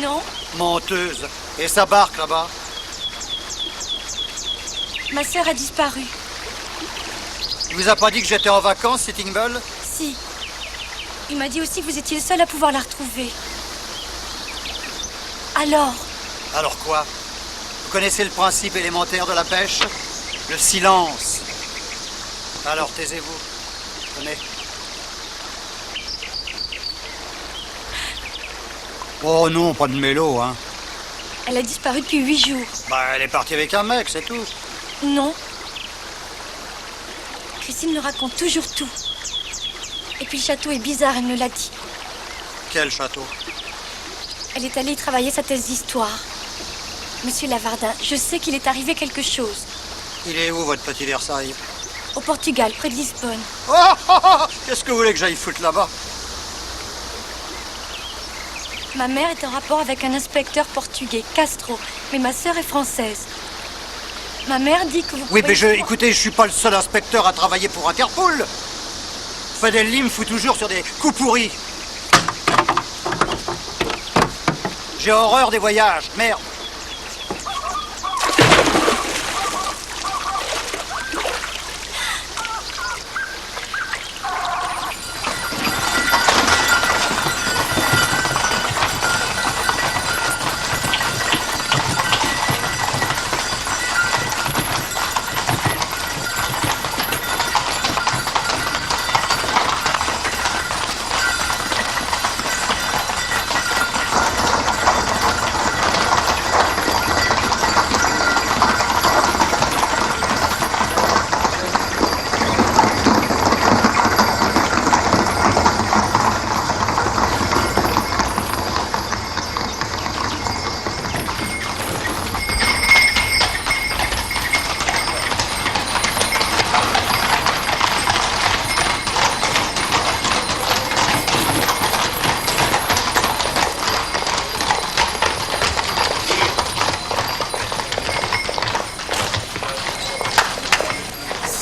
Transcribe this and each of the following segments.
Non. Menteuse. Et sa barque là-bas? Ma sœur a disparu. Il vous a pas dit que j'étais en vacances, Sitting Bull? Si. Il m'a dit aussi que vous étiez le seul à pouvoir la retrouver. Alors? Alors quoi? Vous connaissez le principe élémentaire de la pêche? Le silence. Alors taisez-vous. Tenez. Oh non, pas de mélo, hein. Elle a disparu depuis 8 jours. Bah, elle est partie avec un mec, c'est tout. Non. Christine me raconte toujours tout. Et puis le château est bizarre, elle me l'a dit. Quel château? Elle est allée y travailler sa thèse d'histoire. Monsieur Lavardin, je sais qu'il est arrivé quelque chose. Il est où, votre petit Versailles? Au Portugal, près de Lisbonne. Qu'est-ce que vous voulez que j'aille foutre là-bas? Ma mère est en rapport avec un inspecteur portugais, Castro, mais ma sœur est française. Ma mère dit que vous Oui, mais pouvez... écoutez, je suis pas le seul inspecteur à travailler pour Interpol. Fadel me fout toujours sur des coups pourris. J'ai horreur des voyages, merde.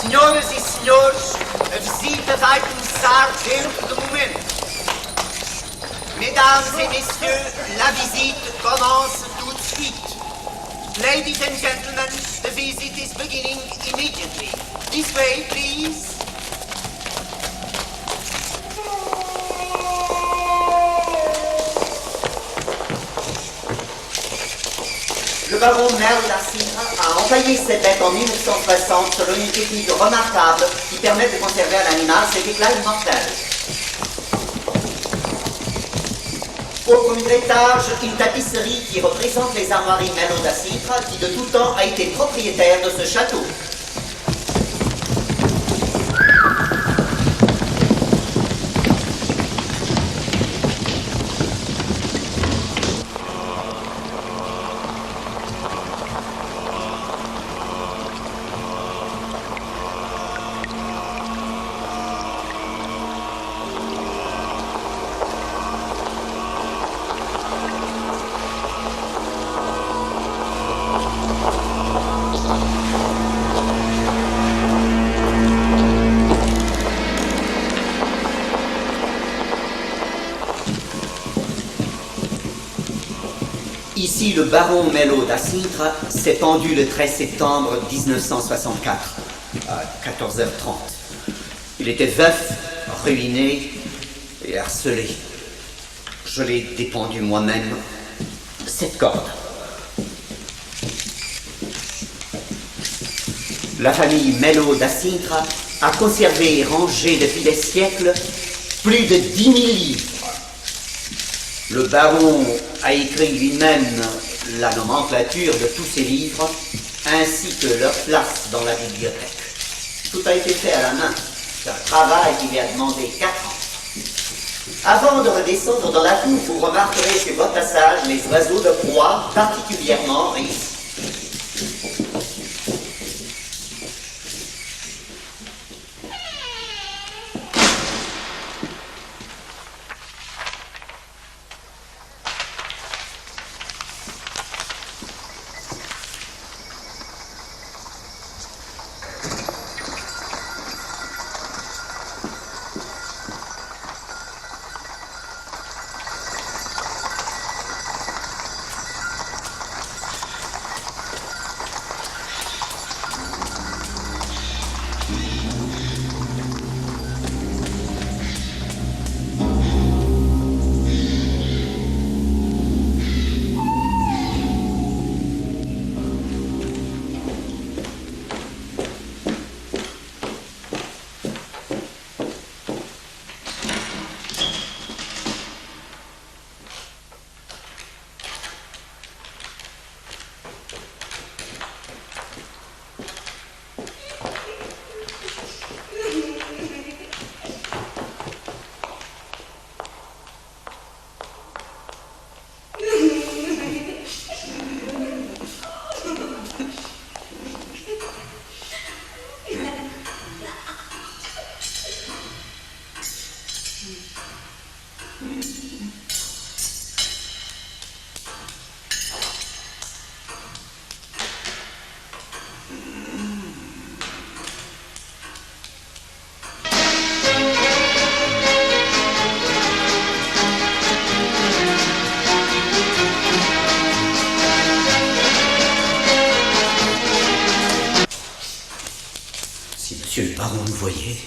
Senhoras e senhores, a visita vai começar dentro do momento. Mesdames et messieurs, la visite commence tout de suite. Ladies and gentlemen, the visit is beginning immediately. This way, please. Le baron Merle d'Arsina a empaillé cette bête en 1960 selon une technique remarquable qui permet de conserver à l'animal ses éclats immortels. Au premier étage, une tapisserie qui représente les armoiries Merle d'Arsina qui de tout temps a été propriétaire de ce château. Ici, le baron Mello da Sintra s'est pendu le 13 septembre 1964, à 14h30. Il était veuf, ruiné et harcelé. Je l'ai dépendu moi-même de cette corde. La famille Mello da Sintra a conservé et rangé depuis des siècles plus de 10 000 livres. Le baron a écrit lui-même la nomenclature de tous ces livres, ainsi que leur place dans la bibliothèque. Tout a été fait à la main. C'est un travail qui lui a demandé 4 ans. Avant de redescendre dans la cour, vous remarquerez chez votre passage les oiseaux de proie particulièrement riches. Monsieur le baron, vous voyez?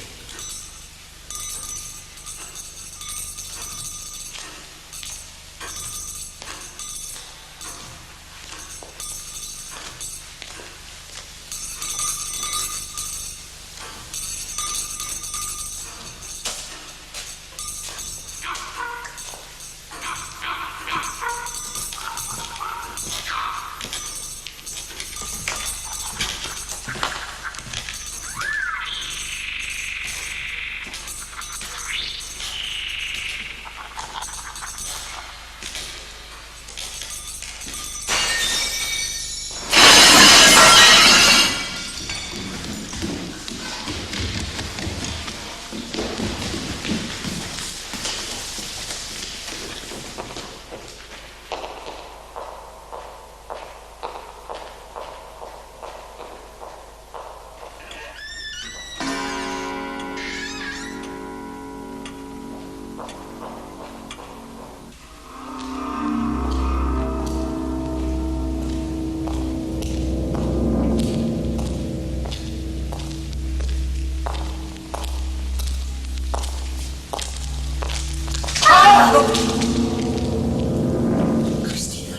Christine.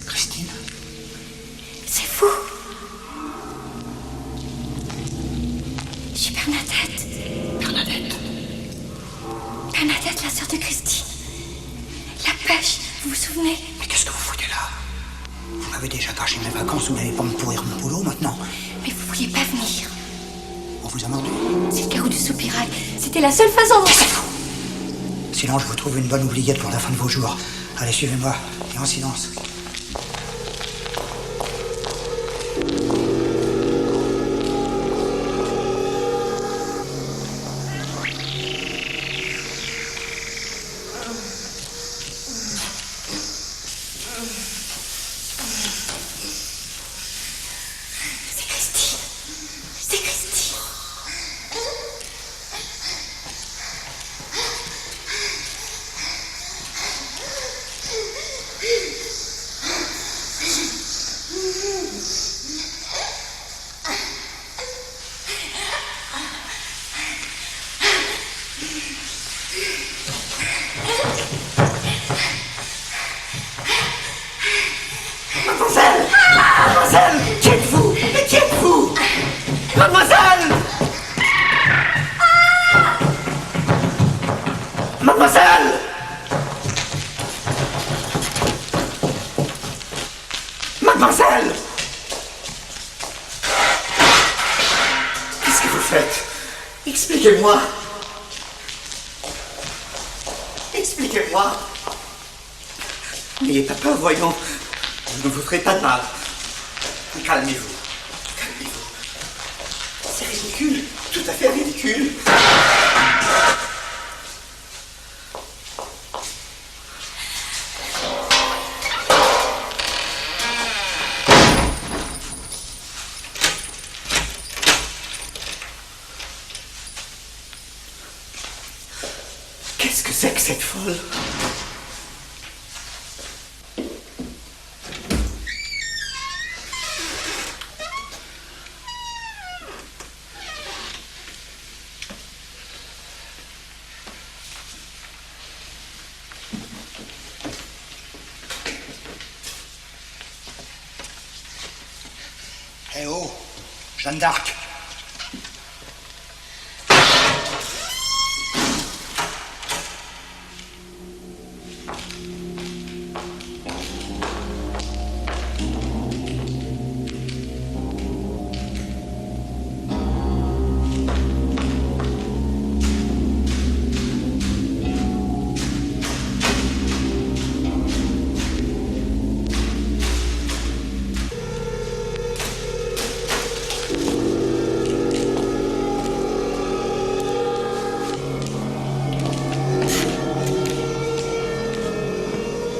Christine. C'est fou. Je suis Bernadette. Bernadette. Bernadette, la sœur de Christine. La pêche, vous vous souvenez? Mais qu'est-ce que vous foutez là? Vous m'avez déjà gâché mes vacances, vous n'allez pas me pourrir mon boulot maintenant. Mais vous vouliez pas venir. On vous a mordu? C'est le carreau du soupirail. C'était la seule façon dont... Sinon, je vous trouve une bonne oubliette pour la fin de vos jours. Allez, suivez-moi, et en silence. C'est Christine. C'est Christine. Mademoiselle! Mademoiselle! Qui êtes-vous? Mais qui êtes-vous? Mademoiselle! Mademoiselle! Mademoiselle! Qu'est-ce que vous faites? Expliquez-moi! Expliquez-moi! N'ayez pas peur, voyons. Je ne vous ferai pas de mal. Calmez-vous. Calmez-vous. C'est ridicule. Tout à fait ridicule. Qu'est-ce que c'est que cette folle? Eh oh, Jeanne d'Arc.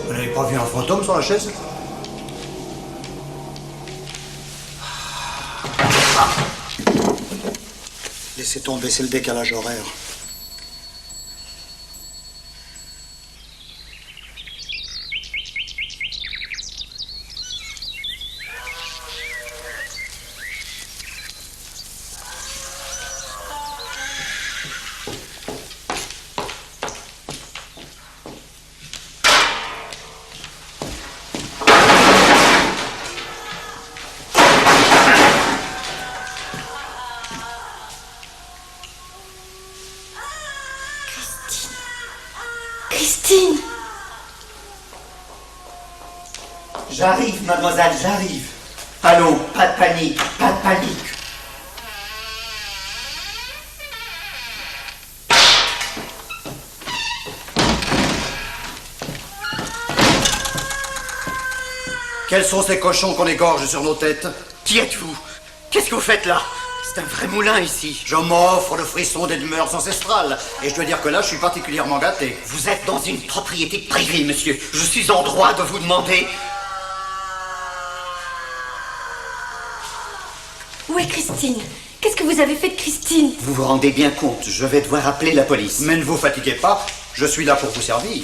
Vous n'avez pas vu un fantôme sur la chaise? Laissez tomber, c'est le décalage horaire. Christine! J'arrive, mademoiselle, j'arrive. Allons, pas de panique, pas de panique. Quels sont ces cochons qu'on égorge sur nos têtes? Qui êtes-vous? Qu'est-ce que vous faites là? C'est un vrai moulin ici. Je m'offre le frisson des mœurs ancestrales. Et je dois dire que là, je suis particulièrement gâté. Vous êtes dans une propriété privée, monsieur. Je suis en droit de vous demander... Où est Christine? Qu'est-ce que vous avez fait de Christine? Vous vous rendez bien compte, je vais devoir appeler la police. Mais ne vous fatiguez pas, je suis là pour vous servir.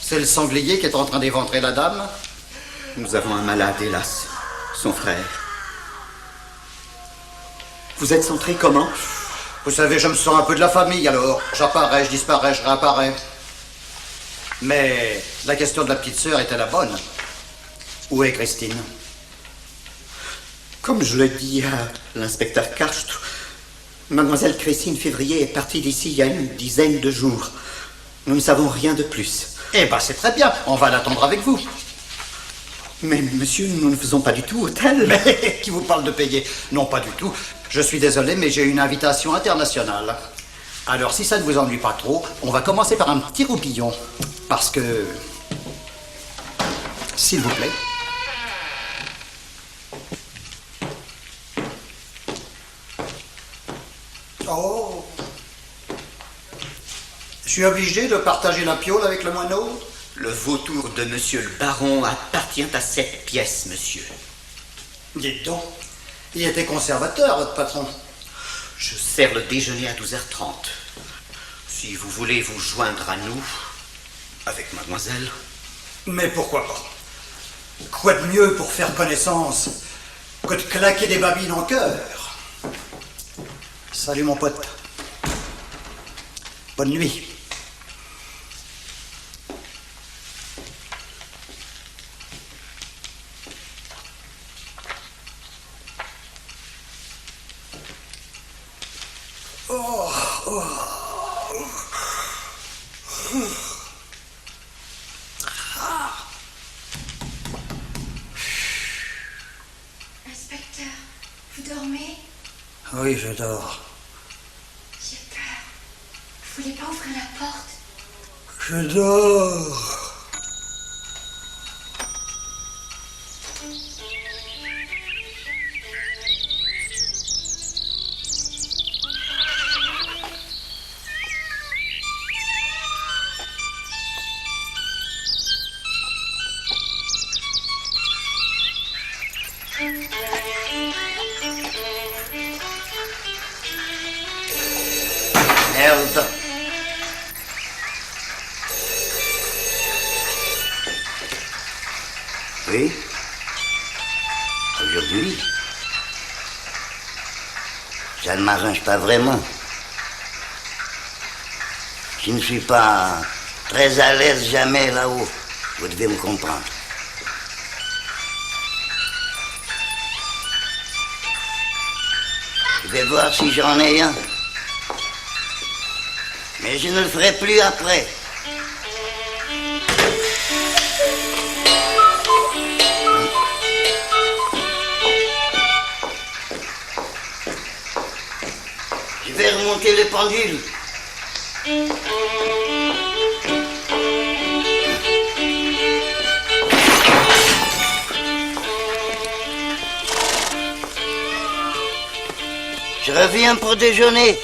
C'est le sanglier qui est en train d'éventrer la dame? Nous avons un malade, hélas. Son frère. Vous êtes centré comment? Vous savez, je me sens un peu de la famille, alors. J'apparais, je disparais, je réapparais. Mais la question de la petite sœur était la bonne. Où est Christine? Comme je le dis à l'inspecteur Karst, mademoiselle Christine Février est partie d'ici il y a une dizaine de jours. Nous ne savons rien de plus. Eh ben, c'est très bien, on va l'attendre avec vous. Mais monsieur, nous ne faisons pas du tout hôtel. Mais qui vous parle de payer? Non, pas du tout. Je suis désolé, mais j'ai une invitation internationale. Alors, si ça ne vous ennuie pas trop, on va commencer par un petit roupillon. Parce que... S'il vous plaît. Oh. Je suis obligé de partager la piole avec le moineau? Le vautour de monsieur le baron appartient à cette pièce, monsieur. Dites donc, il était conservateur, votre patron. Je sers le déjeuner à 12h30. Si vous voulez vous joindre à nous, avec mademoiselle... Mais pourquoi pas? Quoi de mieux pour faire connaissance que de claquer des babines en cœur? Salut mon pote. Bonne nuit. Inspecteur, vous dormez? Oui, je dors. J'ai peur. Vous voulez pas ouvrir la porte? Je dors. Merde. Oui. Aujourd'hui, ça ne m'arrange pas vraiment. Je ne suis pas très à l'aise jamais là-haut. Vous devez me comprendre. Je vais voir si j'en ai un. Mais je ne le ferai plus après. Je vais remonter le pendule. Je reviens pour déjeuner.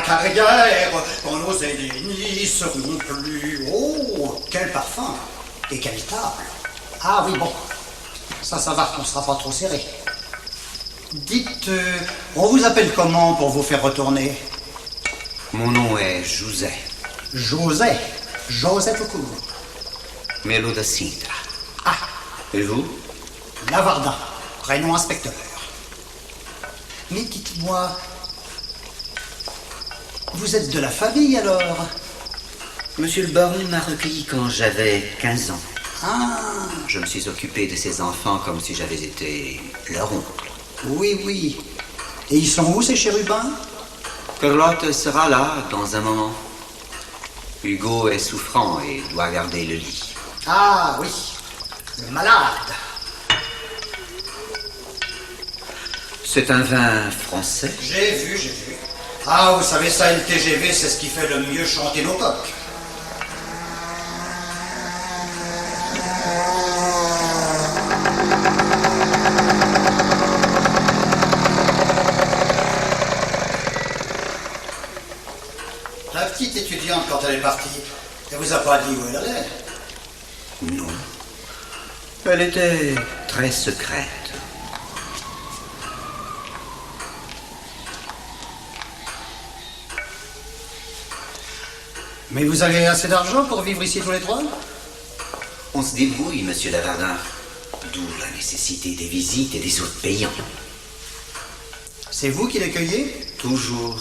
Carrière, quand nos aînés n'y seront plus. Oh, quel parfum! Et quelle table! Ah oui, bon, ça va, on ne sera pas trop serré. Dites, on vous appelle comment pour vous faire retourner? Mon nom est José. José tout court. Melo da Sintra. Ah, Et vous? Lavardin, prénom inspecteur. Mais dites-moi, vous êtes de la famille alors? Monsieur le baron m'a recueilli quand j'avais 15 ans. Ah, Je me suis occupé de ses enfants comme si j'avais été leur oncle. oui, oui. Et ils sont où ces chérubins? Carlotte sera là dans un moment. Hugo est souffrant et doit garder le lit. Ah oui, le malade. C'est un vin français? J'ai vu. Ah, vous savez ça, le TGV, c'est ce qui fait le mieux chanter nos coqs. La petite étudiante, quand elle est partie, elle vous a pas dit où elle allait? Non. Elle était très secrète. Mais vous avez assez d'argent pour vivre ici tous les trois? On se débrouille, monsieur Lavardin. D'où la nécessité des visites et des autres payants. C'est vous qui les cueillez? Toujours.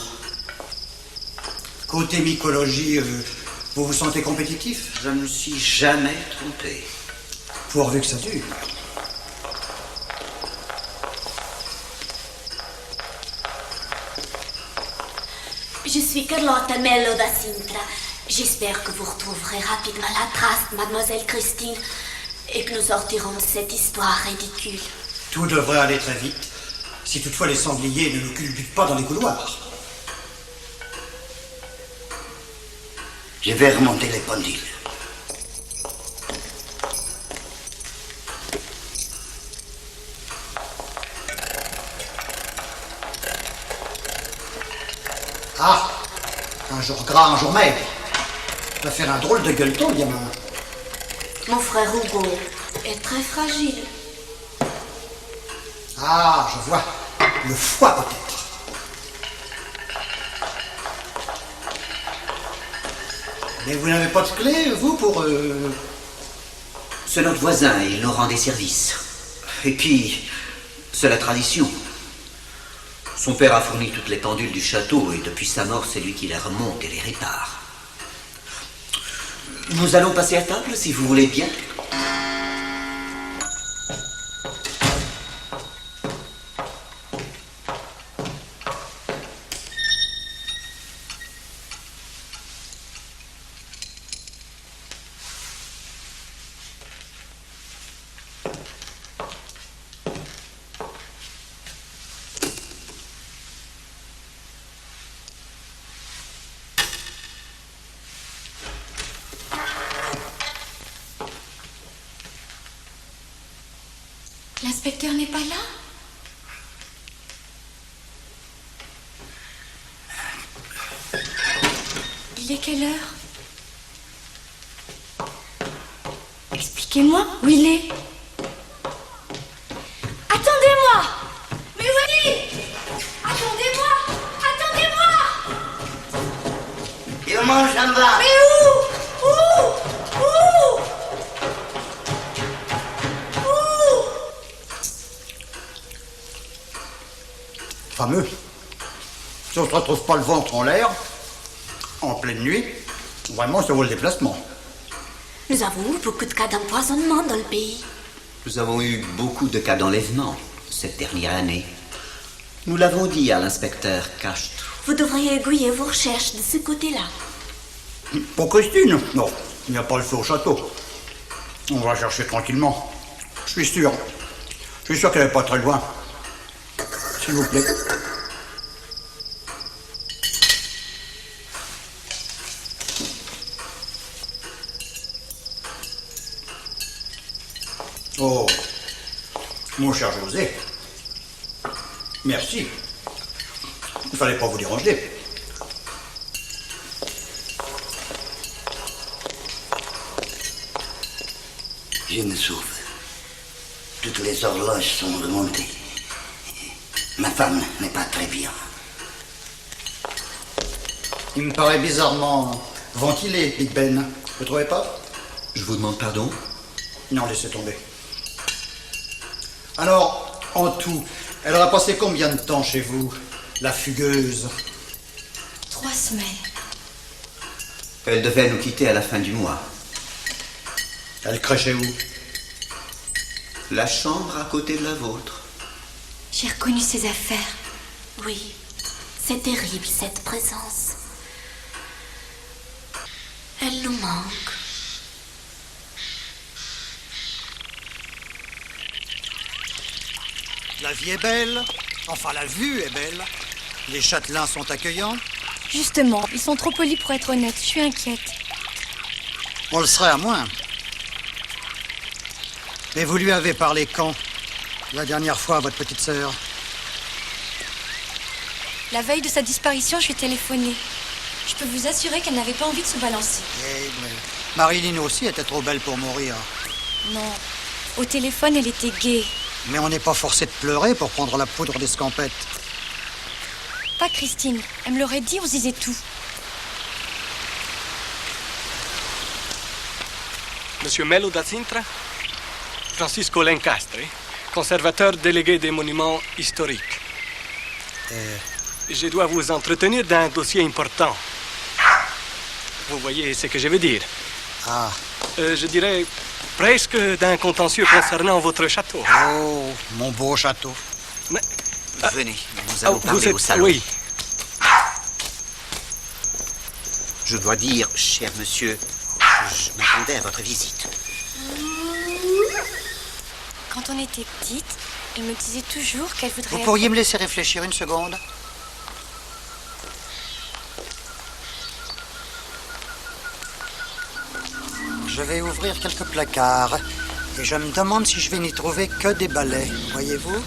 Côté mycologie, vous vous sentez compétitif? Je ne me suis jamais trompé. Pourvu que ça dure. Je suis Carlotta Melo da Sintra. J'espère que vous retrouverez rapidement la trace de Mademoiselle Christine et que nous sortirons de cette histoire ridicule. Tout devrait aller très vite, si toutefois les sangliers ne nous culbutent pas dans les couloirs. Je vais remonter les pendules. Ah, un jour gras, un jour maigre. Ça va faire un drôle de gueuleton, gamin. Mon frère Hugo est très fragile. Ah, je vois. Le foie, peut-être. Mais vous n'avez pas de clé, vous, pour... C'est notre voisin, il nous rend des services. Et puis, c'est la tradition. Son père a fourni toutes les pendules du château et depuis sa mort, c'est lui qui les remonte et les répare. Nous allons passer à table, si vous voulez bien. L'inspecteur n'est pas là? Il est quelle heure? Expliquez-moi où il est. Attendez-moi! Mais où est-il? Attendez-moi! Attendez-moi! Il mange en bas. Mais où? Où? Fameux. Si on ne se retrouve pas le ventre en l'air, en pleine nuit, vraiment, ça vaut le déplacement. Nous avons eu beaucoup de cas d'empoisonnement dans le pays. Nous avons eu beaucoup de cas d'enlèvement cette dernière année. Nous l'avons dit à l'inspecteur Castro. Vous devriez aiguiller vos recherches de ce côté-là. Pour Christine? Non, il n'y a pas le feu au château. On va chercher tranquillement. Je suis sûr. Je suis sûr qu'elle n'est pas très loin. S'il vous plaît. Oh, mon cher José. Merci. Il ne fallait pas vous déranger. Je me sauve. Toutes les horloges sont remontées. Ma femme n'est pas très bien. Il me paraît bizarrement ventilé, Big Ben. Vous trouvez pas? Je vous demande pardon? Non, laissez tomber. Alors, en tout, elle aura passé combien de temps chez vous, la fugueuse? 3 semaines. Elle devait nous quitter à la fin du mois. Elle crachait où? La chambre à côté de la vôtre. J'ai reconnu ses affaires. Oui, c'est terrible cette présence. Elle nous manque. La vie est belle. Enfin, la vue est belle. Les châtelains sont accueillants. Justement, ils sont trop polis pour être honnêtes. Je suis inquiète. On le serait à moins. Mais vous lui avez parlé quand? La dernière fois à votre petite sœur? La veille de sa disparition, je lui ai téléphoné. Je peux vous assurer qu'elle n'avait pas envie de se balancer. Eh, mais Marilyn aussi était trop belle pour mourir. Non. Au téléphone, elle était gaie. Mais on n'est pas forcé de pleurer pour prendre la poudre d'escampette. Pas Christine. Elle me l'aurait dit, on se disait tout. Monsieur Melo da Sintra, Francisco Lencastre, conservateur délégué des monuments historiques. Je dois vous entretenir d'un dossier important. Vous voyez ce que je veux dire? Ah. Je dirais presque d'un contentieux concernant votre château. Oh, mon beau château. Mais, Venez, nous allons parler vous êtes, au salon. Oui. Je dois dire, cher monsieur, je m'attendais à votre visite. Quand on était petite, elle me disait toujours qu'elle voudrait... Vous pourriez me laisser réfléchir une seconde? Je vais ouvrir quelques placards et je me demande si je vais n'y trouver que des balais, voyez-vous?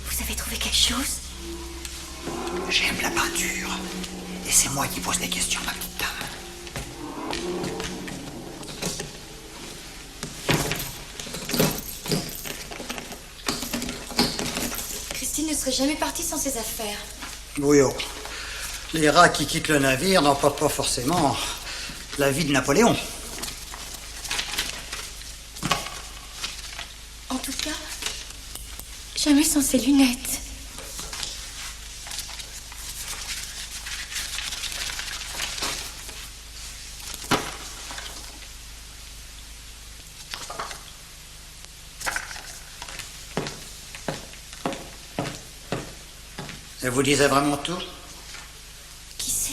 Vous avez trouvé quelque chose? J'aime la peinture. Et c'est moi qui pose les questions, ma petite dame. Christine ne serait jamais partie sans ses affaires. Oui, oh. Les rats qui quittent le navire n'emportent pas forcément la vie de Napoléon. En tout cas, jamais sans ses lunettes. Elle vous disait vraiment tout? Qui sait?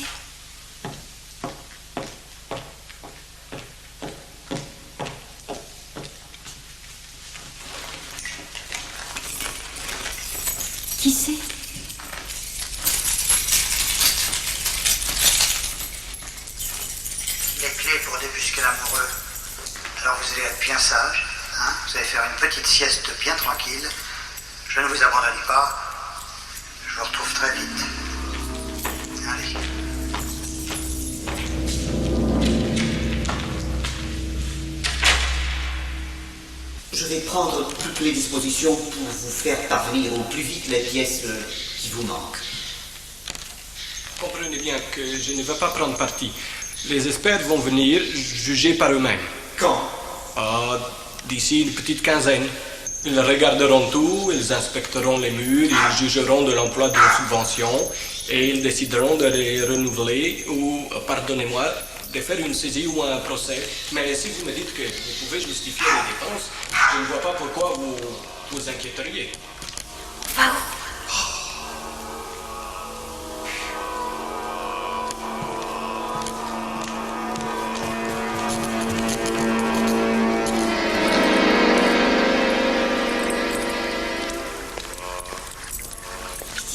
Qui sait? Les clés pour débusquer l'amoureux. Alors vous allez être bien sage, hein? Vous allez faire une petite sieste bien tranquille. Je ne vous abandonne pas. Je vous retrouve très vite. Allez. Je vais prendre toutes les dispositions pour vous faire parvenir au plus vite les pièces qui vous manquent. Comprenez bien que je ne vais pas prendre parti. Les experts vont venir juger par eux-mêmes. Quand? D'ici une petite quinzaine. Ils regarderont tout, ils inspecteront les murs, ils jugeront de l'emploi de nos subventions et ils décideront de les renouveler ou, pardonnez-moi, de faire une saisie ou un procès. Mais si vous me dites que vous pouvez justifier les dépenses, je ne vois pas pourquoi vous vous inquiéteriez. Va où?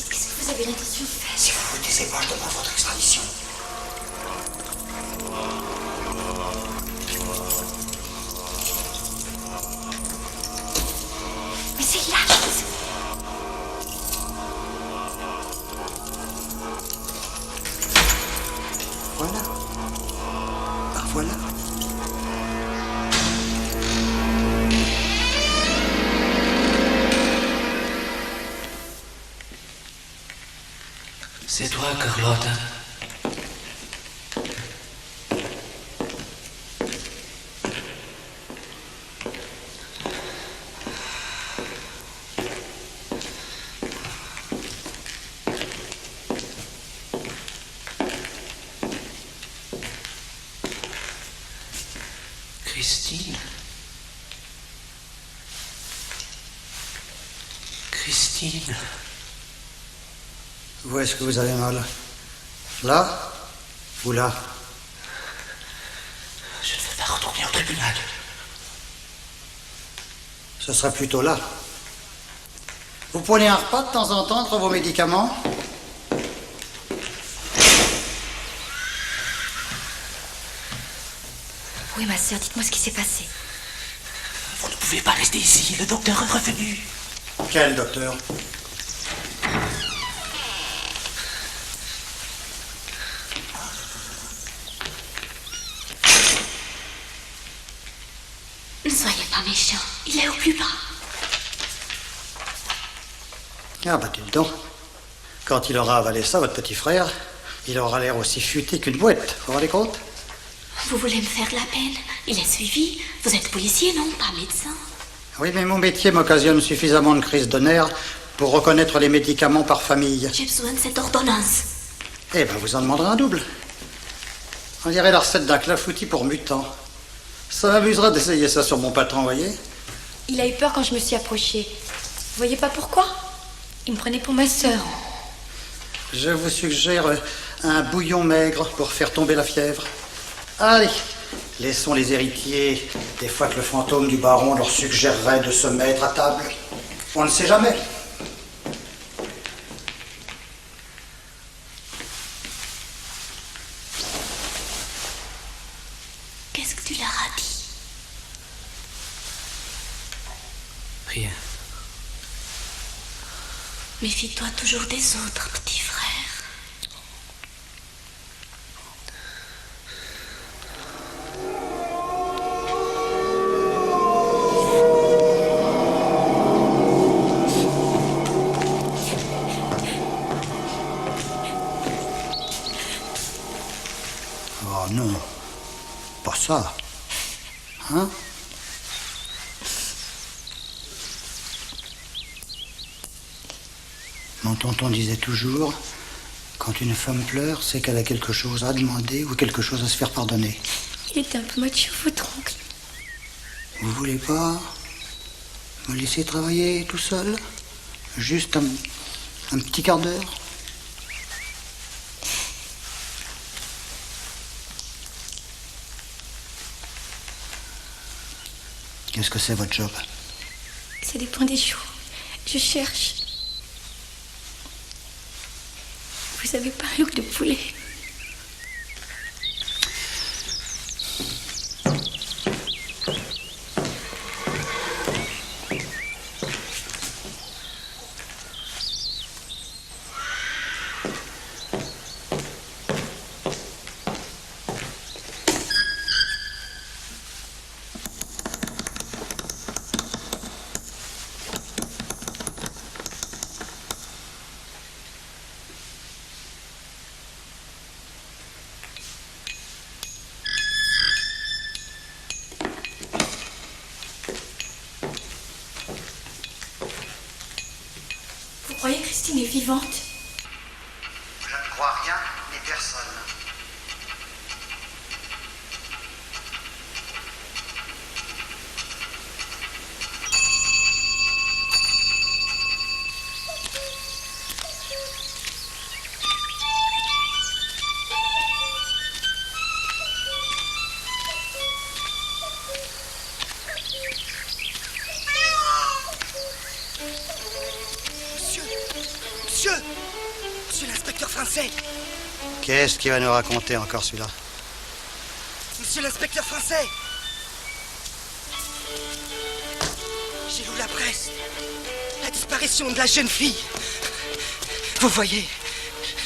Qu'est-ce que vous avez l'intention de faire? Si vous ne vous taisez pas, je demande votre extradition. voilà. C'est toi, Carlotta. Christine. Christine. Où est-ce que vous avez mal? Là? Ou là? Je ne veux pas retourner au tribunal. Ce sera plutôt là. Vous prenez un repas de temps en temps entre vos médicaments? Où est ma sœur? Dites-moi ce qui s'est passé. Vous ne pouvez pas rester ici. Le docteur est revenu. Quel docteur? Ne soyez pas méchant. Il est au plus bas. Ah bah dites donc. Quand il aura avalé ça, votre petit frère, il aura l'air aussi futé qu'une boîte. Vous vous rendez compte? Vous voulez me faire de la peine? Il est suivi. Vous êtes policier, non? Pas médecin. Oui, mais mon métier m'occasionne suffisamment de crises de nerfs pour reconnaître les médicaments par famille. J'ai besoin de cette ordonnance. Eh ben, vous en demanderez un double. On dirait la recette d'un clafoutis pour mutant. Ça m'amusera d'essayer ça sur mon patron, voyez? Il a eu peur quand je me suis approchée. Vous voyez pas pourquoi? Il me prenait pour ma sœur. Je vous suggère un bouillon maigre pour faire tomber la fièvre. Allez, laissons les héritiers, des fois que le fantôme du baron leur suggérerait de se mettre à table. On ne sait jamais. Qu'est-ce que tu leur as dit? Rien. Méfie-toi toujours des autres, petit frère. Oh non, pas ça. Hein? Mon tonton disait toujours, quand une femme pleure, c'est qu'elle a quelque chose à demander ou quelque chose à se faire pardonner. Il était un peu macho, votre oncle. Vous voulez pas me laisser travailler tout seul? Juste un petit quart d'heure? Qu'est-ce que c'est votre job? Ça dépend des jours. Je cherche. Vous avez pas un look de poulet? Vous croyez que Christine est vivante? Je ne crois rien ni personne. Monsieur l'inspecteur français. Qu'est-ce qu'il va nous raconter encore celui-là? Monsieur l'inspecteur français. J'ai lu la presse. La disparition de la jeune fille. Vous voyez,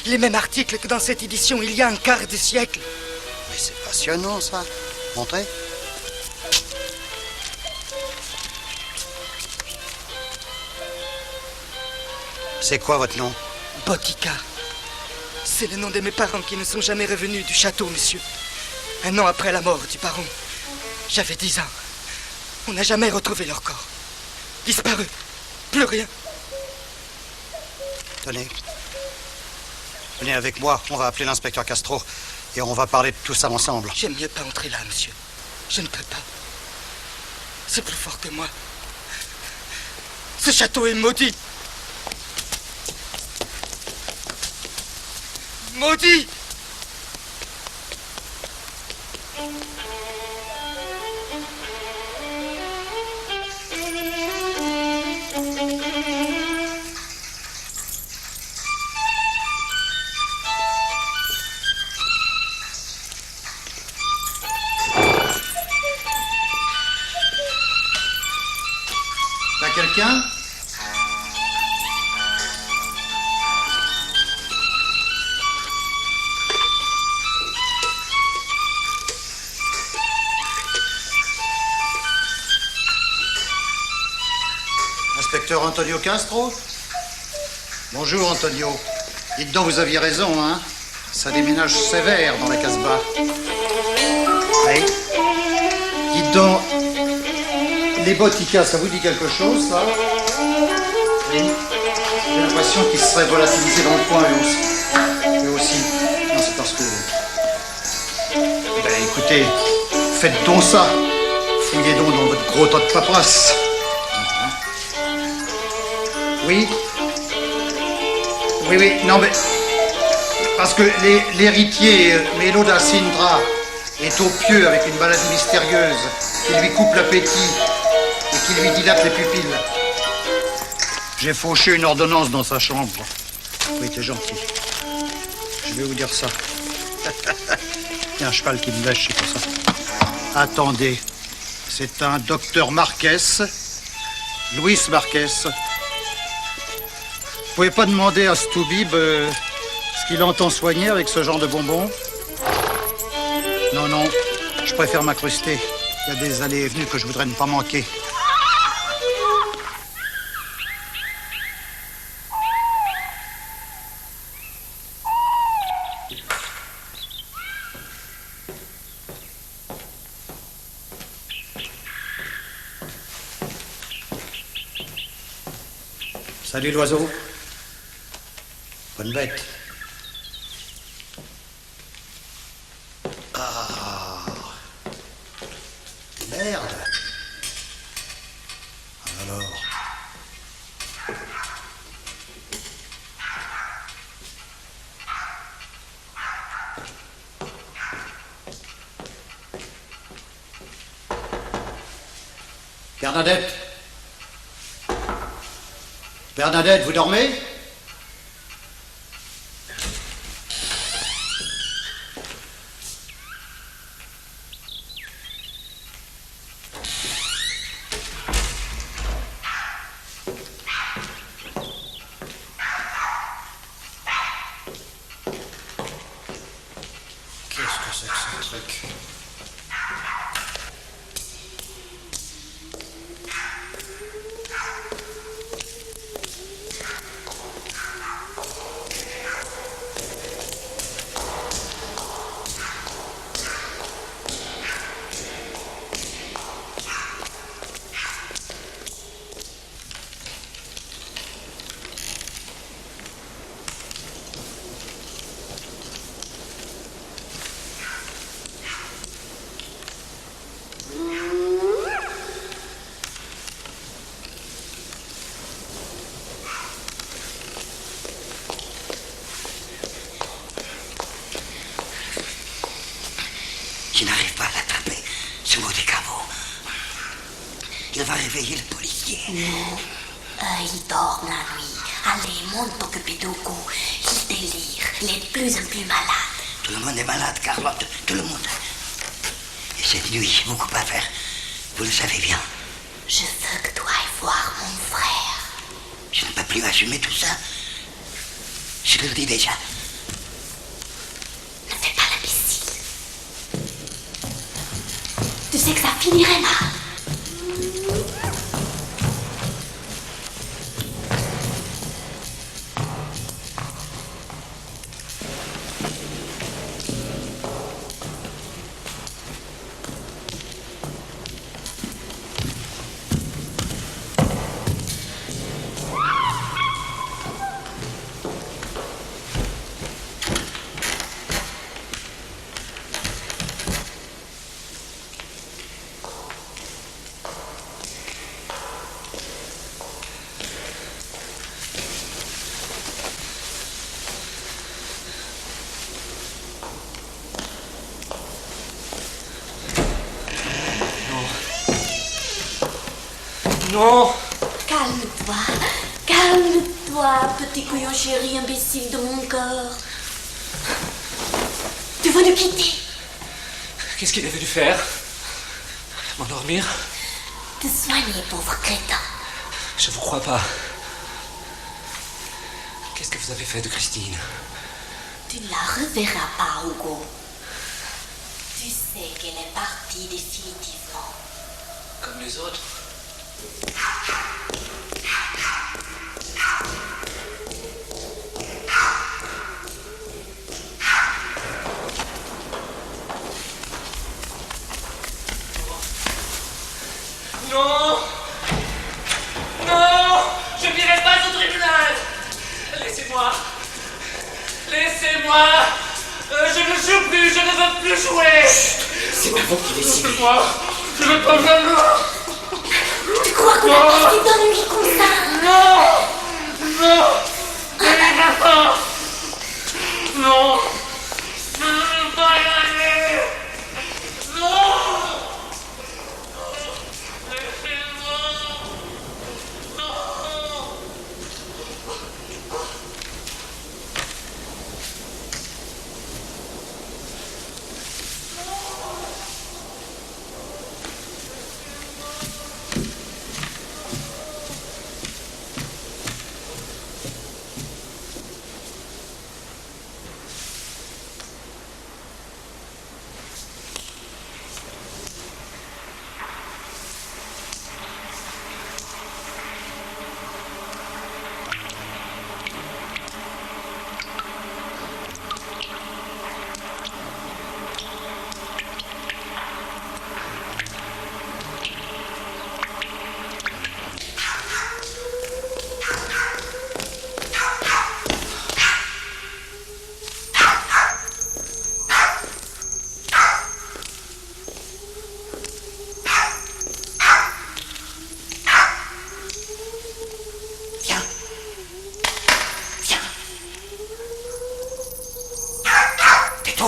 les mêmes articles que dans cette édition il y a un quart de siècle. Mais c'est passionnant ça. Entrez. C'est quoi votre nom? Botica. C'est le nom de mes parents qui ne sont jamais revenus du château, monsieur. Un an après la mort du baron, j'avais 10 ans. On n'a jamais retrouvé leur corps. Disparu. Plus rien. Tenez. Venez avec moi, on va appeler l'inspecteur Castro et on va parler de tout ça ensemble. J'aime mieux pas entrer là, monsieur. Je ne peux pas. C'est plus fort que moi. Ce château est maudit. Maudit! T'as quelqu'un? Inspecteur Antonio Castro? Bonjour, Antonio. Dites donc, vous aviez raison, hein? Ça déménage sévère dans la Casbah. Oui. Dites donc, les Botica, ça vous dit quelque chose, ça? Oui. J'ai l'impression qu'ils se seraient volatilisés dans le coin, eux aussi. Non, c'est parce que... Ben, écoutez, faites donc ça. Fouillez donc dans votre gros tas de paperasse. Oui. Oui, non, mais... Parce que l'héritier Melo da Sintra est au pieu avec une maladie mystérieuse qui lui coupe l'appétit et qui lui dilate les pupilles. J'ai fauché une ordonnance dans sa chambre. Oui, t'es gentil. Je vais vous dire ça. Il y a un cheval qui me lèche, c'est pour ça. Attendez. C'est un docteur Marquez. Luis Marquez. Vous pouvez pas demander à Stubib ce qu'il entend soigner avec ce genre de bonbons? Non, non, je préfère m'incruster. Il y a des allées et venues que je voudrais ne pas manquer. Salut l'oiseau. Bonne bête. Ah. Merde. Alors. Bernadette. Bernadette, vous dormez? Qu'est-ce que c'est que ce truc? Je n'arrive pas à l'attraper, ce maudit caveau. Il va réveiller le policier. Non, il dort la nuit. Allez, monte t'occuper d'Hugo. Il délire, il est de plus en plus malade. Tout le monde est malade, Carlotte, tout le monde. Et cette nuit, j'ai beaucoup à faire. Vous le savez bien. Je veux que tu ailles voir mon frère. Je ne peux plus assumer tout ça. Je le dis déjà. Ne fais pas l'imbécile. Tu sais que ça finirait mal. Non. Calme-toi, calme-toi, petit couillon chéri imbécile de mon cœur. Tu veux nous quitter? Qu'est-ce qu'il avait dû faire? M'endormir? Te soigner, pauvre crétin. Je vous crois pas. Qu'est-ce que vous avez fait de Christine? Tu ne la reverras pas, Hugo. Tu sais qu'elle est partie définitivement. Comme les autres? Non! Non! Je n'irai pas au tribunal! Laissez-moi! Laissez-moi! Je ne joue plus, je ne veux plus jouer! C'est pas vous qui décidez. Laissez-moi! Je ne peux pas le... Tu crois qu'on a passé d'ennuis comme ça? Non! Non! Ne l'irez pas! Non! Je ne veux pas y aller! Non!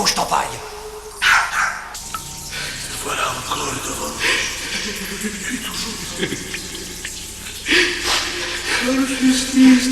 Je t'en paille. Voilà encore le devant. Je suis toujours. Le justice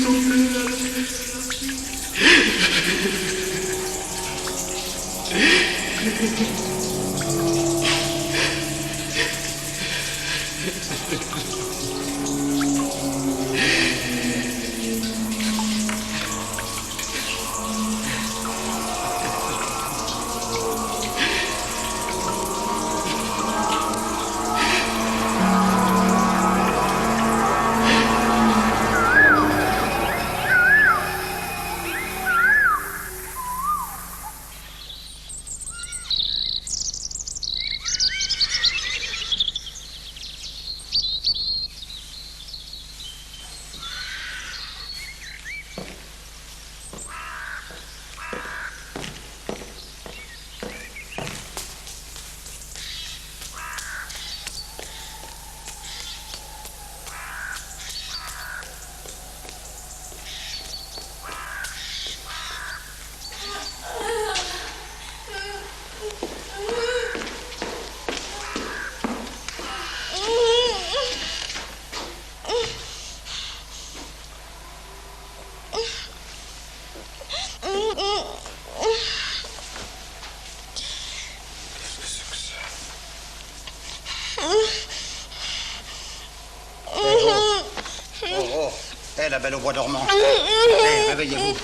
La belle au bois dormant. Allez, réveillez-vous.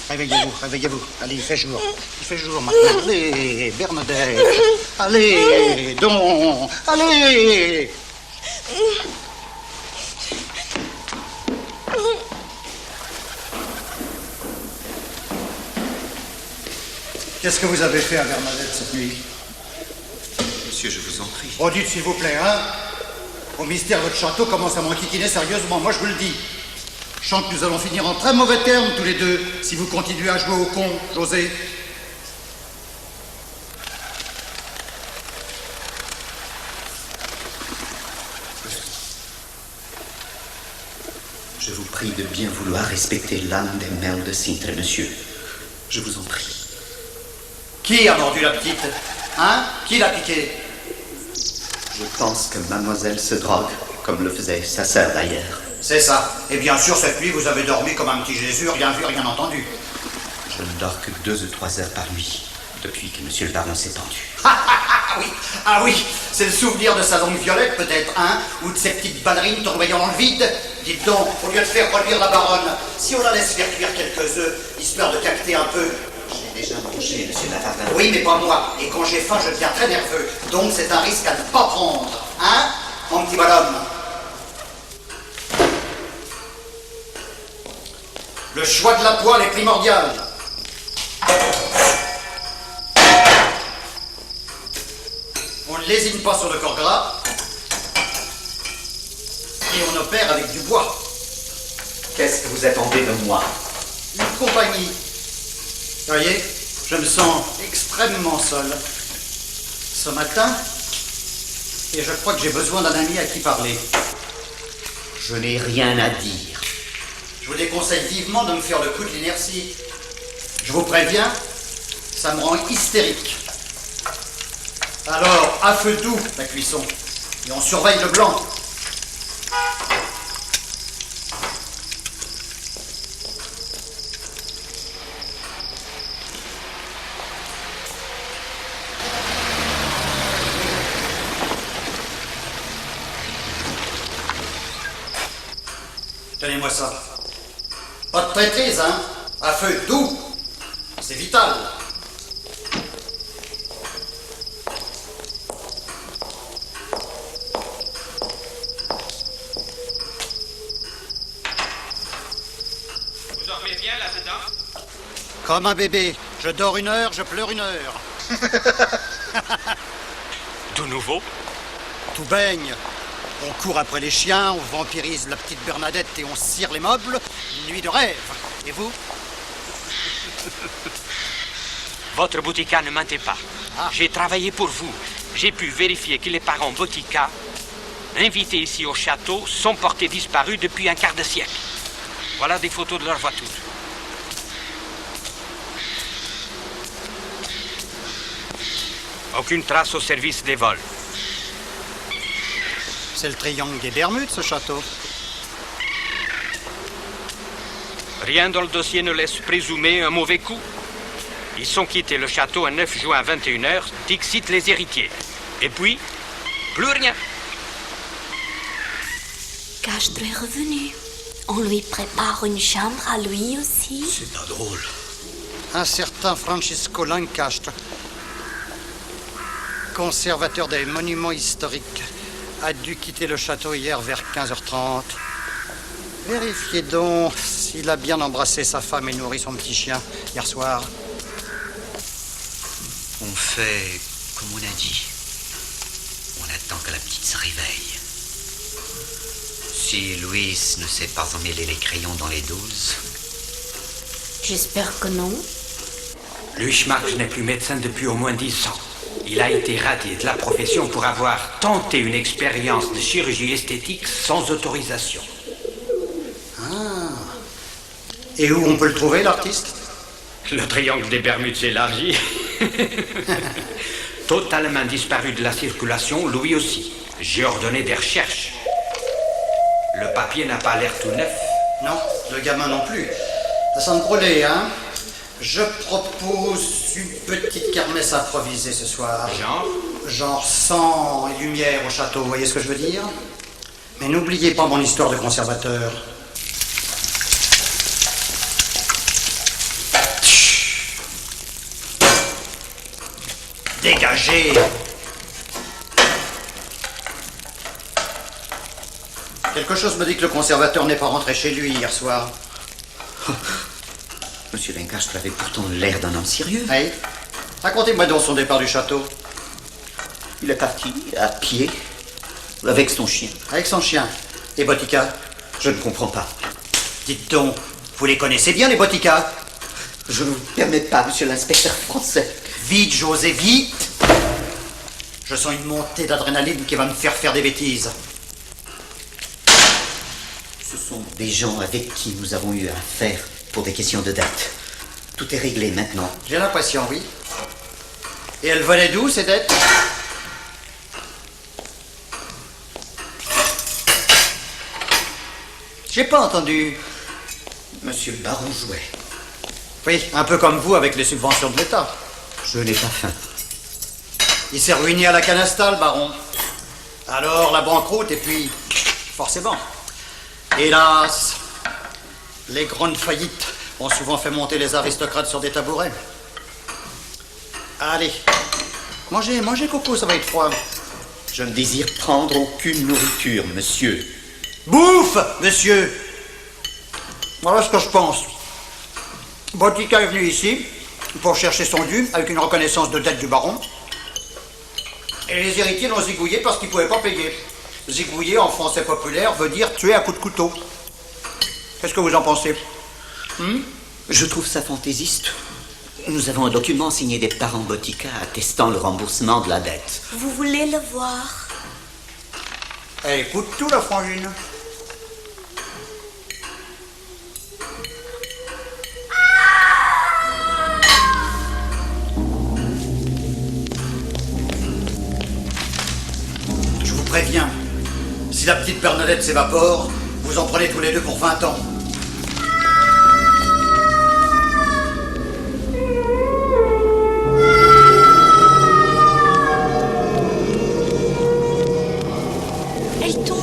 Réveillez-vous, réveillez-vous. Allez, il fait jour. Il fait jour maintenant. Allez, Bernadette. Allez, donc, allez. Qu'est-ce que vous avez fait à Bernadette cette nuit? Monsieur, je vous en prie. Redites s'il vous plaît, hein? Au mystère, votre château commence à m'enquiquiner sérieusement, moi je vous le dis. Je sens que nous allons finir en très mauvais termes tous les deux, si vous continuez à jouer au con, José. Je vous prie de bien vouloir respecter l'âme des Merles de Cintre, monsieur. Je vous en prie. Qui a mordu la petite? Hein? Qui l'a piqué? Je pense que mademoiselle se drogue, comme le faisait sa sœur d'ailleurs. C'est ça. Et bien sûr, cette nuit, vous avez dormi comme un petit Jésus, rien vu, rien entendu. Je ne dors que 2 ou 3 heures par nuit, depuis que monsieur le baron s'est pendu. Ah oui, c'est le souvenir de sa longue violette peut-être, hein? Ou de ses petites ballerines tournoyant dans le vide. Dites donc, au lieu de faire reluire la baronne, si on la laisse faire cuire quelques œufs, histoire de cacter un peu. J'ai déjà mangé, monsieur Lavardin. Oui, mais pas moi. Et quand j'ai faim, je deviens très nerveux. Donc c'est un risque à ne pas prendre. Hein, mon petit bonhomme? Le choix de la poêle est primordial. On ne lésine pas sur le corps gras. Et on opère avec du bois. Qu'est-ce que vous attendez de moi? Une compagnie. Voyez, je me sens extrêmement seul ce matin et je crois que j'ai besoin d'un ami à qui parler. Je n'ai rien à dire. Je vous déconseille vivement de me faire le coup de l'inertie. Je vous préviens, ça me rend hystérique. Alors, à feu doux la cuisson et on surveille le blanc. Tenez-moi ça. Pas de traîtrise, hein? À feu doux. C'est vital. Vous dormez bien là-dedans? Comme un bébé. Je dors 1 heure, je pleure 1 heure. Tout nouveau? Tout baigne. On court après les chiens, on vampirise la petite Bernadette et on cire les meubles. Une nuit de rêve. Et vous? Votre botica ne mentait pas. J'ai travaillé pour vous. J'ai pu vérifier que les parents Botica, invités ici au château, sont portés disparus depuis un quart de siècle. Voilà des photos de leur voiture. Aucune trace au service des vols. C'est le triangle des Bermudes, ce château. Rien dans le dossier ne laisse présumer un mauvais coup. Ils sont quittés le château un 9 juin à 21h, dixit les héritiers. Et puis, plus rien. Castro est revenu. On lui prépare une chambre à lui aussi. C'est pas drôle. Un certain Francisco Lancastre, conservateur des monuments historiques, a dû quitter le château hier vers 15h30. Vérifiez donc s'il a bien embrassé sa femme et nourri son petit chien hier soir. On fait comme on a dit. On attend que la petite se réveille. Si Louis ne sait pas emmêler les crayons dans les 12... J'espère que non. Louis Schmack n'est plus médecin depuis au moins 10 ans. Il a été radié de la profession pour avoir tenté une expérience de chirurgie esthétique sans autorisation. Ah. Et où on peut le trouver, l'artiste? Le triangle des Bermudes s'élargit. Totalement disparu de la circulation, Louis aussi. J'ai ordonné des recherches. Le papier n'a pas l'air tout neuf. Non, le gamin non plus. Ça sent brûlé, hein? Je propose une petite kermesse improvisée ce soir. Genre sang et lumière au château, vous voyez ce que je veux dire? Mais n'oubliez pas mon histoire de conservateur. Dégagez! Quelque chose me dit que le conservateur n'est pas rentré chez lui hier soir. Monsieur Lencastre avait pourtant l'air d'un homme sérieux. Oui. Racontez-moi donc son départ du château. Il est parti à pied, avec son chien. Avec son chien. Et Botica? Je ne comprends pas. Dites donc, vous les connaissez bien, les Botica? Je ne vous permets pas, monsieur l'inspecteur français. Vite, José, vite! Je sens une montée d'adrénaline qui va me faire des bêtises. Ce sont des gens avec qui nous avons eu affaire pour des questions de dette. Tout est réglé maintenant. J'ai l'impression, oui. Et elles venaient d'où, ces dettes? J'ai pas entendu. Monsieur le baron jouait. Oui, un peu comme vous avec les subventions de l'État. Je n'ai pas faim. Il s'est ruiné à la canasta, le baron. Alors, la banqueroute, et puis... forcément. Hélas, les grandes faillites ont souvent fait monter les aristocrates sur des tabourets. Allez, mangez, Coco, ça va être froid. Je ne désire prendre aucune nourriture, monsieur. Bouffe, monsieur! Voilà ce que je pense. Botica est venu ici pour chercher son dû avec une reconnaissance de dette du baron. Et les héritiers l'ont zigouillé parce qu'ils ne pouvaient pas payer. Zigouiller, en français populaire, veut dire tuer à coups de couteau. Qu'est-ce que vous en pensez? Je trouve ça fantaisiste. Nous avons un document signé des parents Botica attestant le remboursement de la dette. Vous voulez le voir? Elle écoute tout, la frangine. Je vous préviens, si la petite Bernadette s'évapore, vous en prenez tous les deux pour 20 ans. Elle tombe.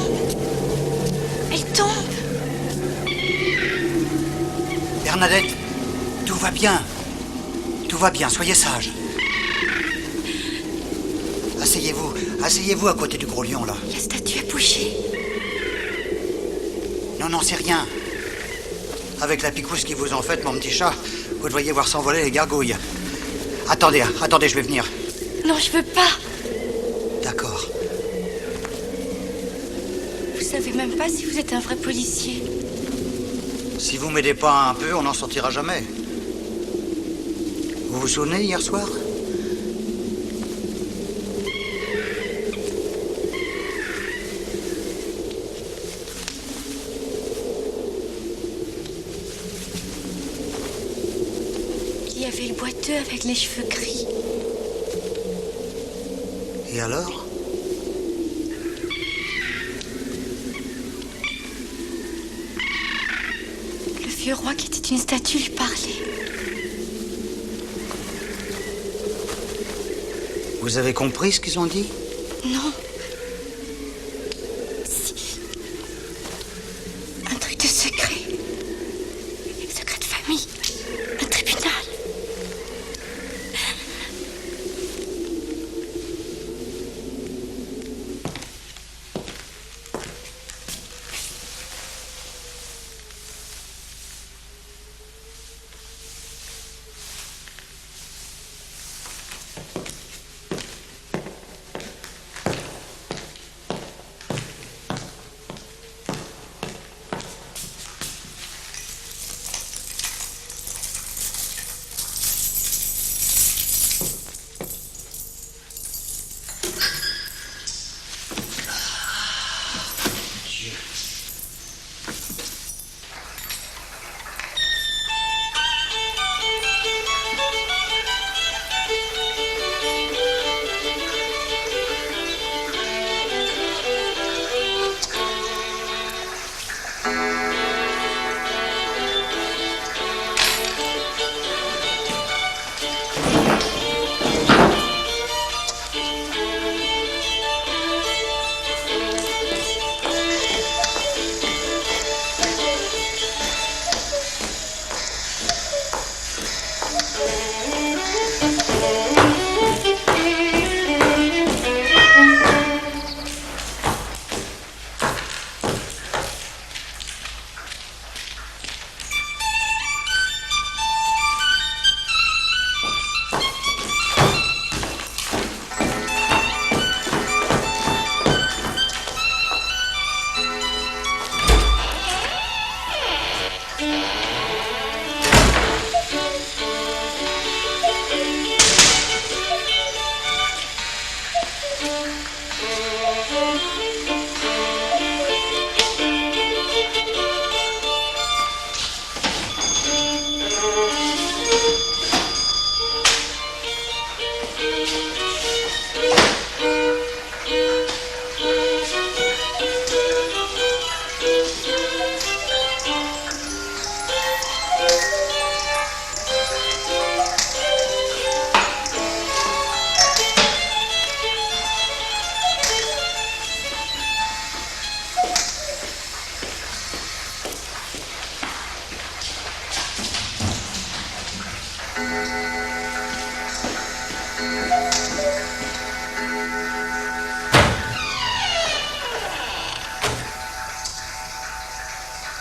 Elle tombe. Bernadette, tout va bien. Tout va bien, soyez sage. Asseyez-vous à côté du gros lion, là. La statue a bougé. Non, c'est rien. Avec la picouse qu'ils vous ont faite, mon petit chat, vous devriez voir s'envoler les gargouilles. Attendez, je vais venir. Non, je veux pas. D'accord. Vous savez même pas si vous êtes un vrai policier. Si vous m'aidez pas un peu, on n'en sortira jamais. Vous vous souvenez hier soir? Il y avait le boiteux avec les cheveux gris. Et alors? Le vieux roi qui était une statue lui parlait. Vous avez compris ce qu'ils ont dit? Non. Si. Un truc de secret. Secret de famille. Un tribunal.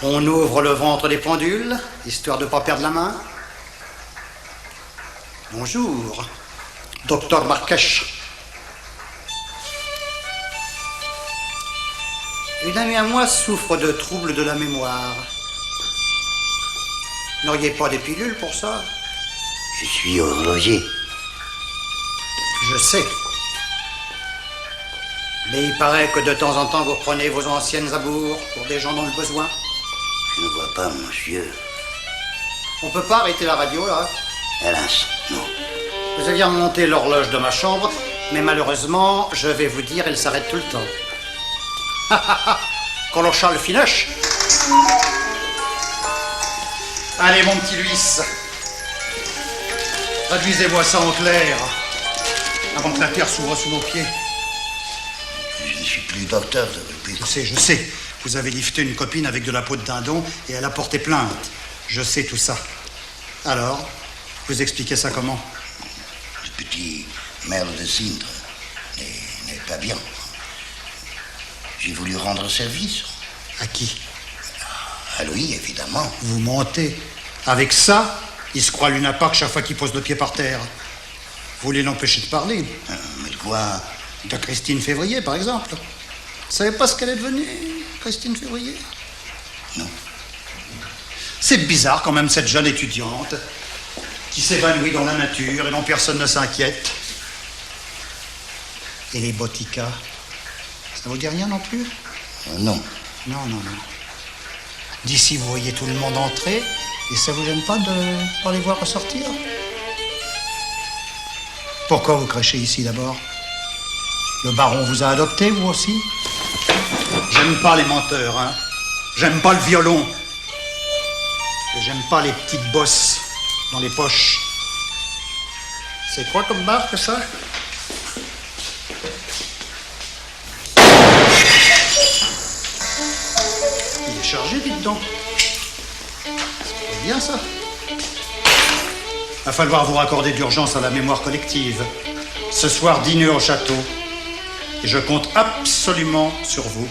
On ouvre le ventre des pendules, histoire de ne pas perdre la main. Bonjour, docteur Marquèche. Une amie à moi souffre de troubles de la mémoire. N'auriez pas des pilules pour ça? Je suis horloger. Je sais. Mais il paraît que de temps en temps vous prenez vos anciennes amours pour des gens dans le besoin. Je ne vois pas, monsieur. On peut pas arrêter la radio, là? Hélas, non. Vous aviez remonté l'horloge de ma chambre, mais malheureusement, je vais vous dire, elle s'arrête tout le temps. Colon Charles Finoche. Allez, mon petit Luis. Traduisez-moi ça en clair, avant que la terre s'ouvre sous nos pieds. Je ne suis plus docteur de rugby. Je sais. Vous avez lifté une copine avec de la peau de dindon et elle a porté plainte. Je sais tout ça. Alors, vous expliquez ça comment? Le petit merle de Cintre n'est pas bien. J'ai voulu rendre service. À qui? À lui, évidemment. Vous mentez. Avec ça, il se croit Luna Park chaque fois qu'il pose le pied par terre. Vous voulez l'empêcher de parler? Mais de quoi? De Christine Février, par exemple. Vous savez pas ce qu'elle est devenue, Christine Février? Non. C'est bizarre quand même, cette jeune étudiante qui s'évanouit dans la nature et dont personne ne s'inquiète. Et les Botica, ça vous dit rien non plus? Non. Non. D'ici, vous voyez tout le monde entrer et ça vous gêne pas de pas les voir ressortir? Pourquoi vous crachez ici d'abord? Le baron vous a adopté, vous aussi? J'aime pas les menteurs, hein. J'aime pas le violon. Et j'aime pas les petites bosses dans les poches. C'est quoi comme marque, ça? Il est chargé, dites donc. C'est bien, ça. Va falloir vous raccorder d'urgence à la mémoire collective. Ce soir, dîner au château. Et je compte absolument sur vous.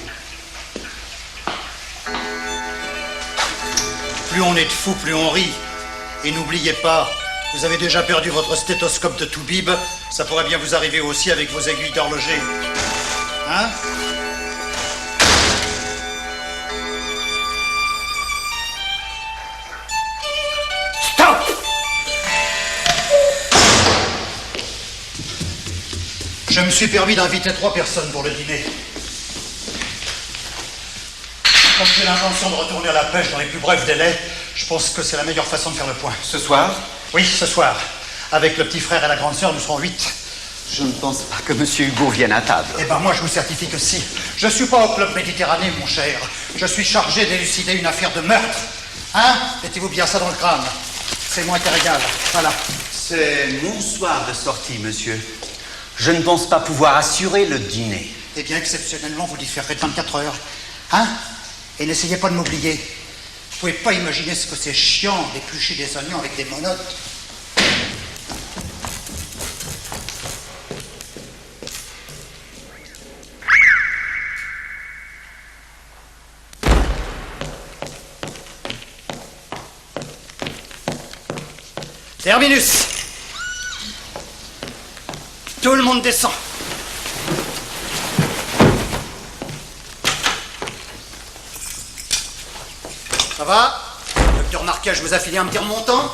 Plus on est de fous, plus on rit. Et n'oubliez pas, vous avez déjà perdu votre stéthoscope de Toubib. Ça pourrait bien vous arriver aussi avec vos aiguilles d'horloger. Hein? Stop! Je me suis permis d'inviter 3 personnes pour le dîner. Comme j'ai l'intention de retourner à la pêche dans les plus brefs délais, je pense que c'est la meilleure façon de faire le point. Ce soir? Oui, ce soir. Avec le petit frère et la grande sœur, nous serons 8. Je ne pense pas que Monsieur Hugo vienne à table. Eh ben moi, je vous certifie que si. Je suis pas au club Méditerranée, mon cher. Je suis chargé d'élucider une affaire de meurtre. Hein? Mettez-vous bien ça dans le crâne. C'est moi qui régale. Voilà. C'est mon soir de sortie, monsieur. Je ne pense pas pouvoir assurer le dîner. Eh bien, exceptionnellement, vous différerez de 24 heures. Hein? Et n'essayez pas de m'oublier. Vous pouvez pas imaginer ce que c'est chiant d'éplucher des oignons avec des monottes. Terminus. Tout le monde descend. Ça va? Docteur Marquet, je vous ai filé un petit remontant?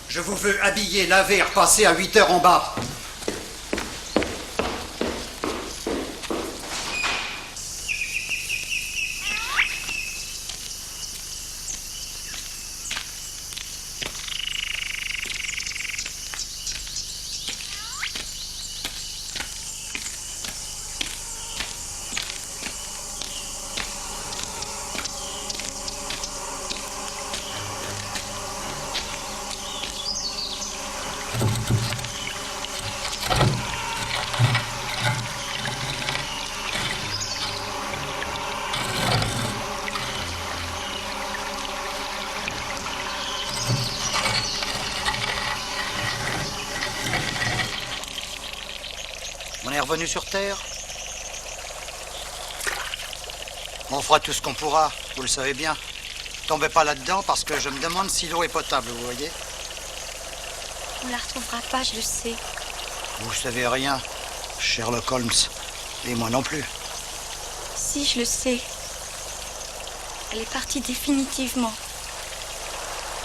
Je vous veux habiller, laver et repasser à 8 heures en bas. revenu sur Terre? On fera tout ce qu'on pourra, vous le savez bien. Tombez pas là-dedans parce que je me demande si l'eau est potable, vous voyez? On la retrouvera pas, je le sais. Vous savez rien, Sherlock Holmes. Et moi non plus. Si, je le sais. Elle est partie définitivement.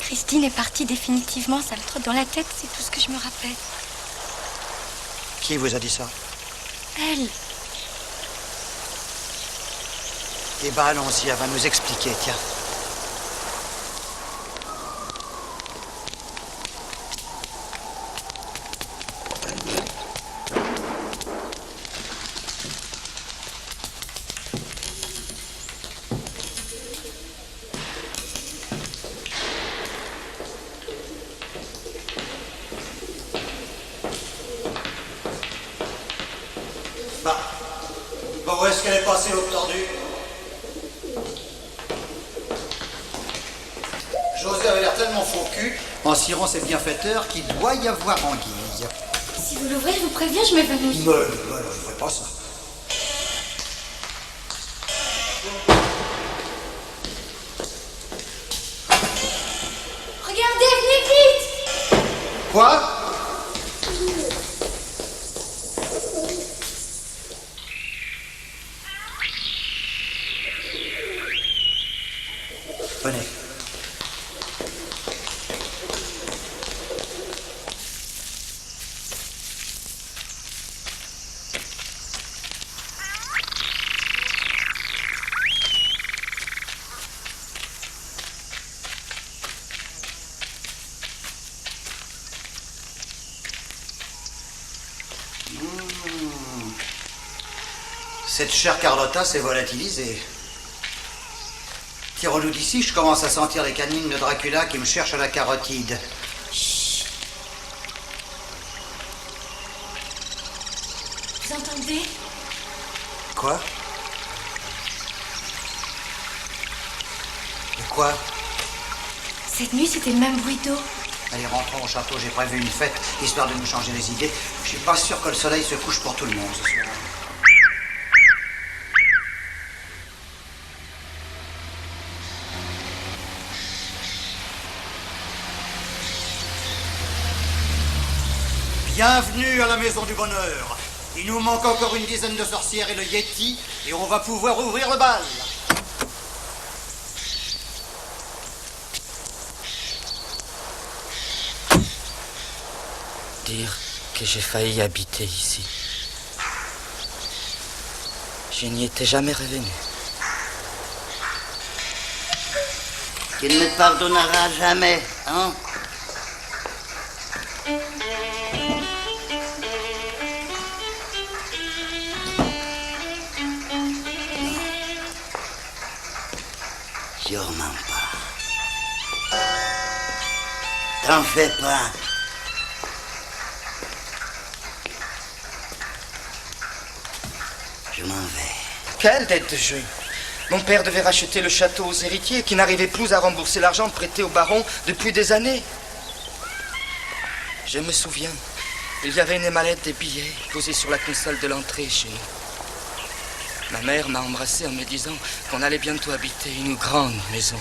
Christine est partie définitivement, ça me trotte dans la tête, c'est tout ce que je me rappelle. Qui vous a dit ça? Elle. Eh ben allons-y, elle va nous expliquer, tiens. Bon, où est-ce qu'elle est passée, l'eau tordue? José avait l'air tellement faux cul, en cirant ses bienfaiteurs, qu'il doit y avoir anguille. Si vous l'ouvrez, je vous préviens, je m'évanouis. Non, je ferai pas ça. Regardez, venez vite! Quoi? Venez. Cette chère Carlotta s'est volatilisée. Tirons-nous d'ici, je commence à sentir les canines de Dracula qui me cherchent à la carotide. Chut. Vous entendez? Quoi? Et quoi? Cette nuit, c'était le même bruit d'eau. Allez, rentrons au château, j'ai prévu une fête, histoire de nous changer les idées. Je suis pas sûr que le soleil se couche pour tout le monde ce soir. Bienvenue à la Maison du Bonheur. Il nous manque encore une dizaine de sorcières et le Yeti, et on va pouvoir ouvrir le bal. Dire que j'ai failli habiter ici. Je n'y étais jamais revenu. Qu'il ne pardonnera jamais, hein? Sûrement pas. T'en fais pas. Je m'en vais. Quelle dette de jeu? Mon père devait racheter le château aux héritiers qui n'arrivaient plus à rembourser l'argent prêté au baron depuis des années. Je me souviens, il y avait une mallette des billets posée sur la console de l'entrée chez nous. Ma mère m'a embrassé en me disant qu'on allait bientôt habiter une grande maison.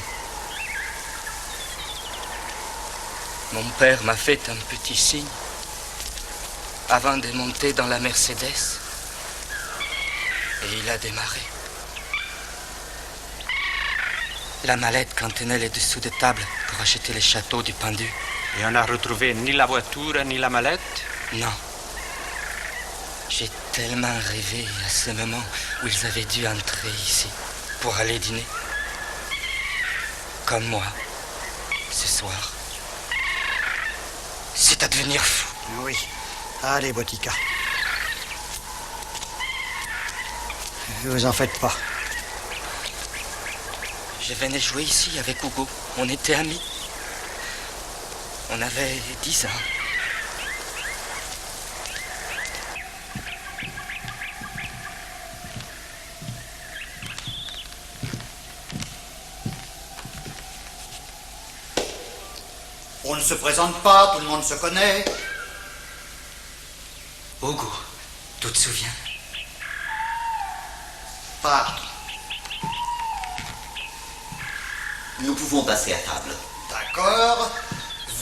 Mon père m'a fait un petit signe avant de monter dans la Mercedes et il a démarré. La mallette contenait les dessous de table pour acheter le château du pendu. Et on n'a retrouvé ni la voiture ni la mallette? Non. J'ai tellement rêvé à ce moment où ils avaient dû entrer ici pour aller dîner. Comme moi, ce soir. C'est à devenir fou. Oui. Allez, Botica. Vous en faites pas. Je venais jouer ici avec Hugo. On était amis. On avait 10 ans. On ne se présente pas, tout le monde se connaît. Hugo, Tu te souviens? Pardon. Nous pouvons passer à table. D'accord.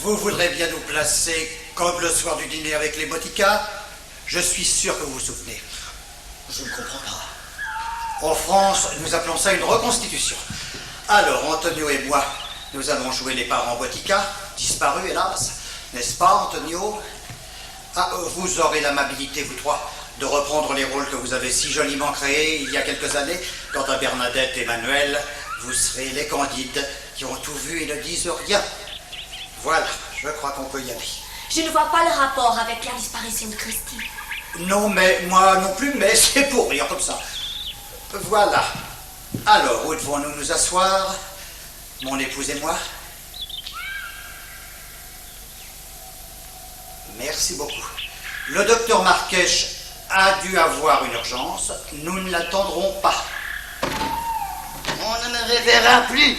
Vous voudrez bien nous placer comme le soir du dîner avec les Botica? Je suis sûr que vous vous souvenez. Je ne comprends pas. En France, nous appelons ça une reconstitution. Alors, Antonio et moi, nous allons jouer les parents Botica, disparus hélas. N'est-ce pas, Antonio? Ah, vous aurez l'amabilité, vous trois, de reprendre les rôles que vous avez si joliment créés il y a quelques années. Quant à Bernadette et Manuel, vous serez les Candides qui ont tout vu et ne disent rien. Voilà, je crois qu'on peut y aller. Je ne vois pas le rapport avec la disparition de Christine. Non, mais moi non plus, mais c'est pour rire comme ça. Voilà. Alors, où devons-nous nous asseoir, mon épouse et moi? Merci beaucoup. Le docteur Marquez a dû avoir une urgence. Nous ne l'attendrons pas. On ne me reverra plus.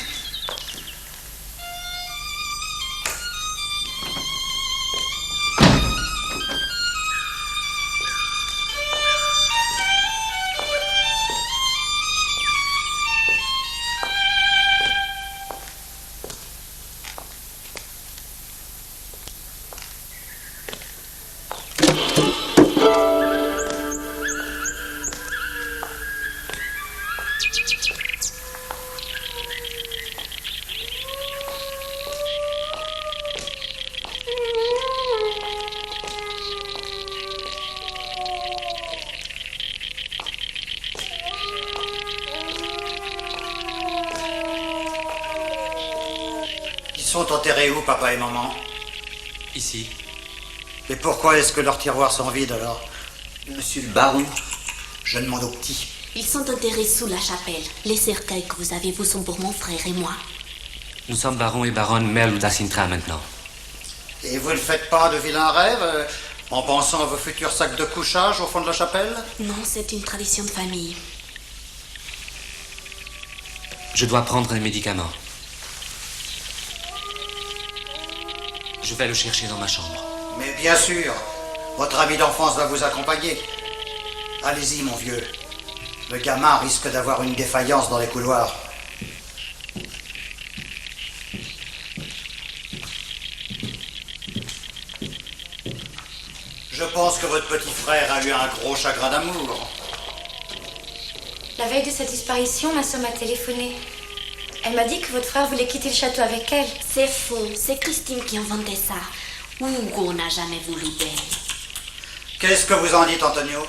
Ils sont enterrés où, papa et maman? Ici. Et pourquoi est-ce que leurs tiroirs sont vides alors? Monsieur le baron? Je demande aux petits. Ils sont enterrés sous la chapelle. Les cercueils que vous avez, vous sont pour mon frère et moi. Nous sommes baron et baronne Merle d'Acintra maintenant. Et vous ne faites pas de vilains rêves en pensant à vos futurs sacs de couchage au fond de la chapelle? Non, c'est une tradition de famille. Je dois prendre un médicament. Je vais le chercher dans ma chambre. Mais bien sûr, votre ami d'enfance va vous accompagner. Allez-y, mon vieux. Le gamin risque d'avoir une défaillance dans les couloirs. Je pense que votre petit frère a eu un gros chagrin d'amour. La veille de sa disparition, ma soeur m'a téléphoné. Elle m'a dit que votre frère voulait quitter le château avec elle. C'est faux, c'est Christine qui inventait ça. Hugo n'a jamais voulu d'elle. Qu'est-ce que vous en dites, Antonio?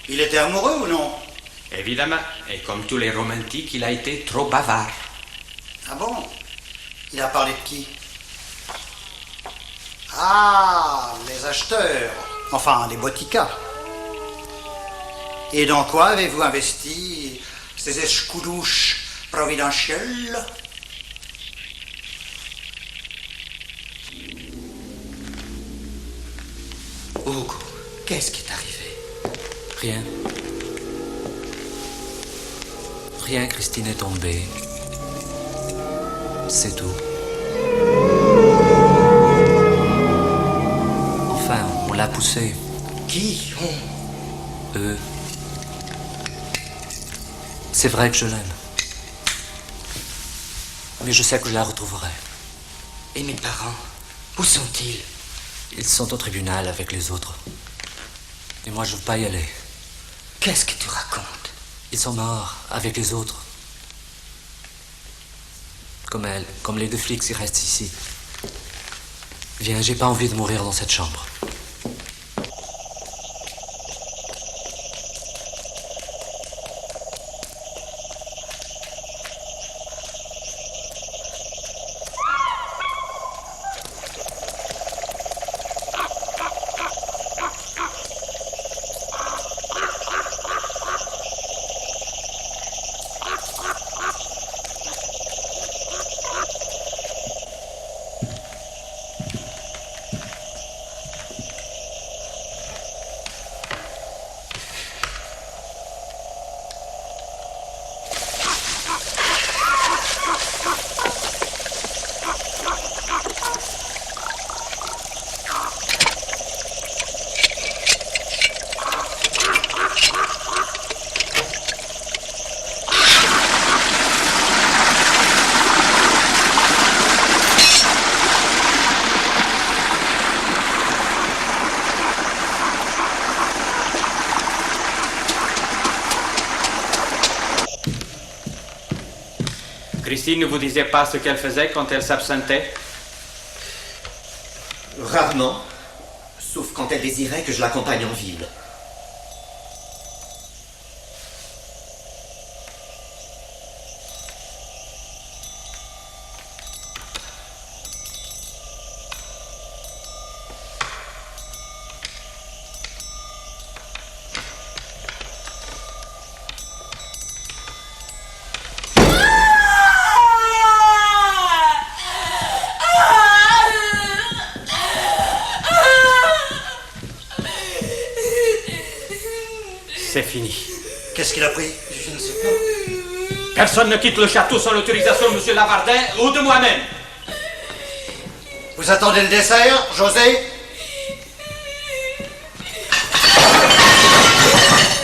Il était amoureux ou non? Évidemment. Et comme tous les romantiques, il a été trop bavard. Ah bon? Il a parlé de qui? Ah, les acheteurs. Enfin, les Botica. Et dans quoi avez-vous investi ces escoulouches providentielles? Hugo, qu'est-ce qui est arrivé? Rien. Rien, Christine est tombée. C'est tout. Enfin, on l'a poussée. Qui? Eux. C'est vrai que je l'aime. Mais je sais que je la retrouverai. Et mes parents, où sont-ils? Ils sont au tribunal avec les autres. Et moi, je ne veux pas y aller. Qu'est-ce que tu racontes? Ils sont morts avec les autres. Comme elle, comme les deux flics qui restent ici. Viens, j'ai pas envie de mourir dans cette chambre. Christine ne vous disait pas ce qu'elle faisait quand elle s'absentait? Rarement, sauf quand elle désirait que je l'accompagne en ville. C'est fini. Qu'est-ce qu'il a pris? Je ne sais pas. Personne ne quitte le château sans l'autorisation de M. Lavardin ou de moi-même. Vous attendez le dessert, José?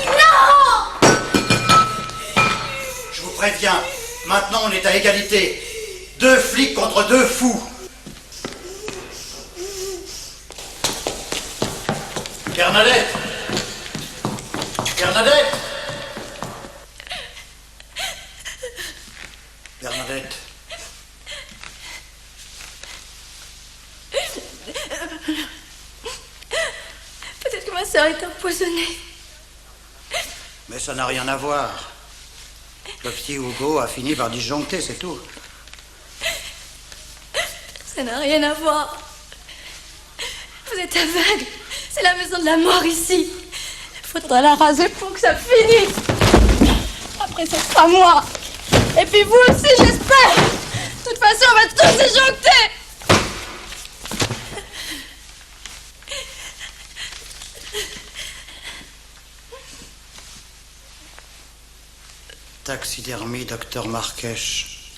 Non! Je vous préviens, maintenant on est à égalité. 2 flics contre 2 fous. Bernadette! Bernadette! Bernadette. Peut-être que ma sœur est empoisonnée. Mais ça n'a rien à voir. Le petit Hugo a fini par disjoncter, c'est tout. Ça n'a rien à voir. Vous êtes aveugle. C'est la maison de la mort ici. Faudra la raser pour que ça finisse. Après, ce sera moi. Et puis vous aussi, j'espère. De toute façon, on va tous disjoncter. Taxidermie, docteur Marquèche.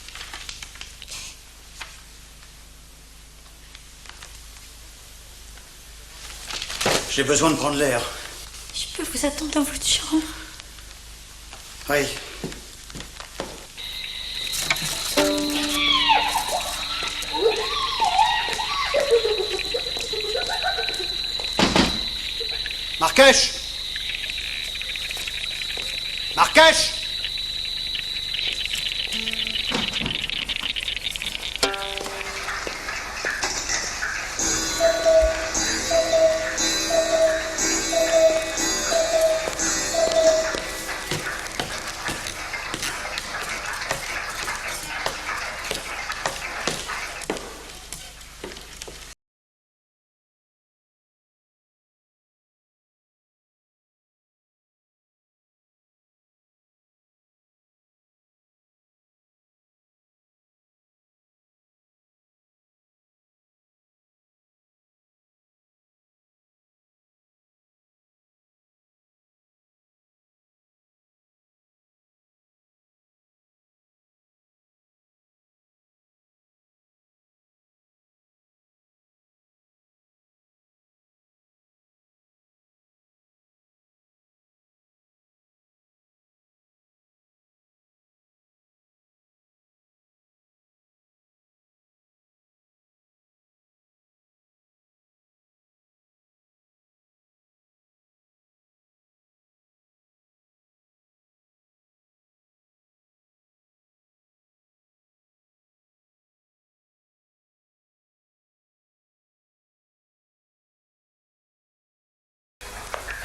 J'ai besoin de prendre l'air. Je peux vous attendre dans votre chambre? Oui. Marquèche! Marquèche!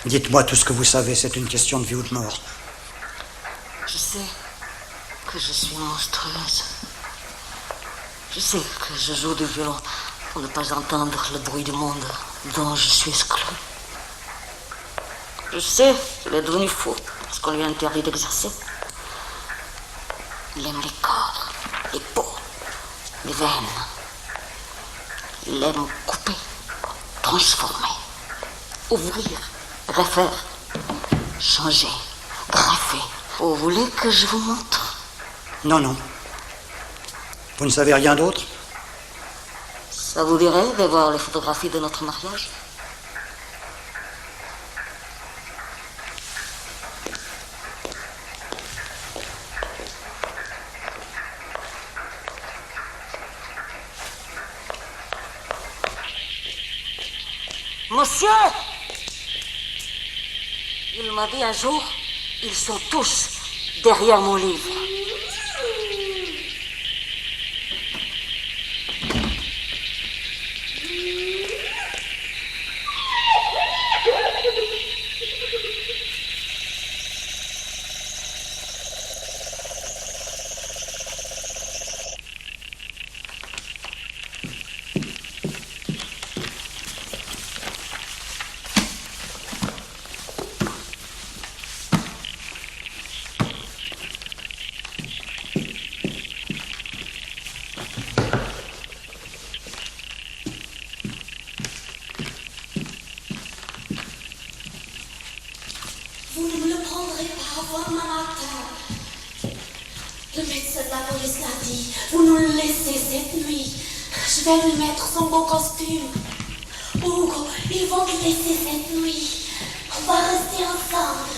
Dites-moi tout ce que vous savez, c'est une question de vie ou de mort. Je sais que je suis monstrueuse. Je sais que je joue du violon pour ne pas entendre le bruit du monde dont je suis exclue. Je sais qu'il est devenu fou parce qu'on lui a interdit d'exercer. Il aime les corps, les peaux, les veines. Il aime couper, transformer, ouvrir, refaire, changer, greffer. Vous voulez que je vous montre? Non, non. Vous ne savez rien d'autre? Ça vous dirait de voir les photographies de notre mariage? Monsieur! Il m'a dit un jour, ils sont tous derrière mon livre. êtes seul, la police l'a dit. Vous nous le laissez cette nuit. Je vais lui mettre son beau costume. Hugo, ils vont nous laisser cette nuit. On va rester ensemble.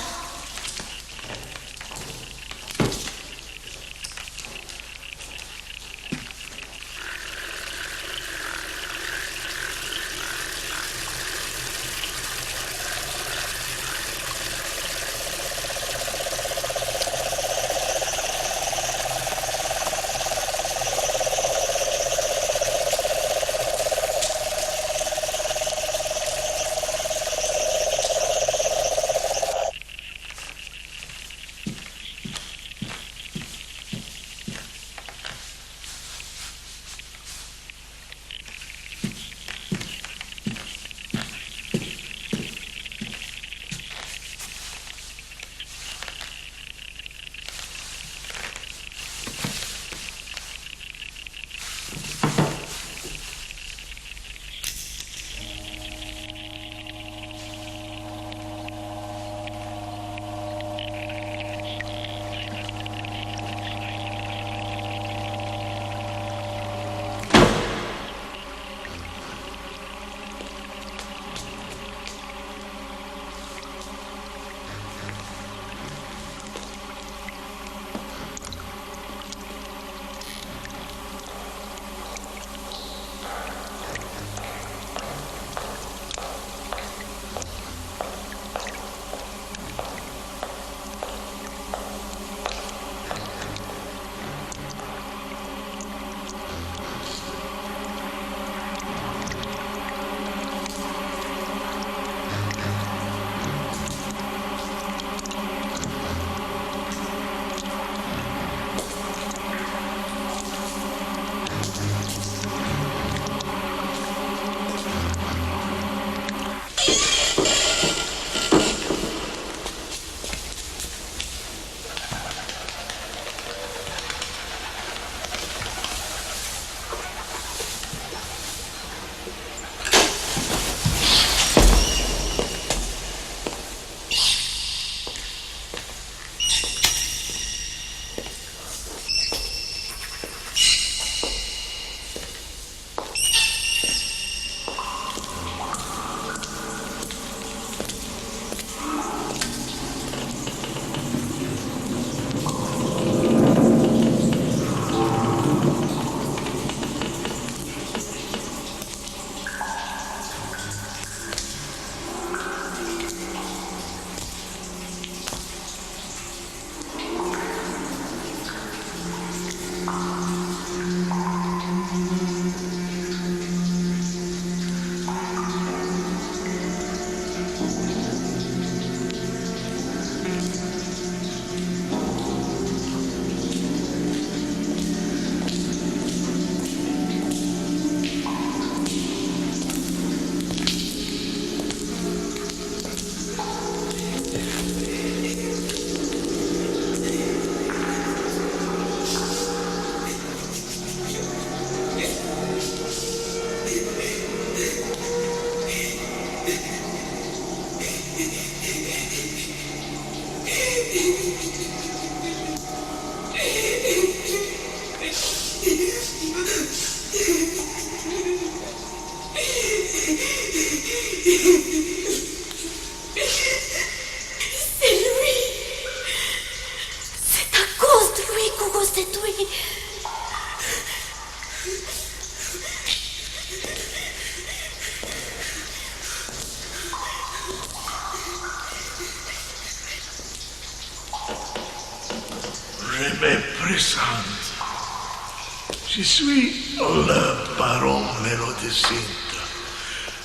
Je suis le baron Mélodicinte,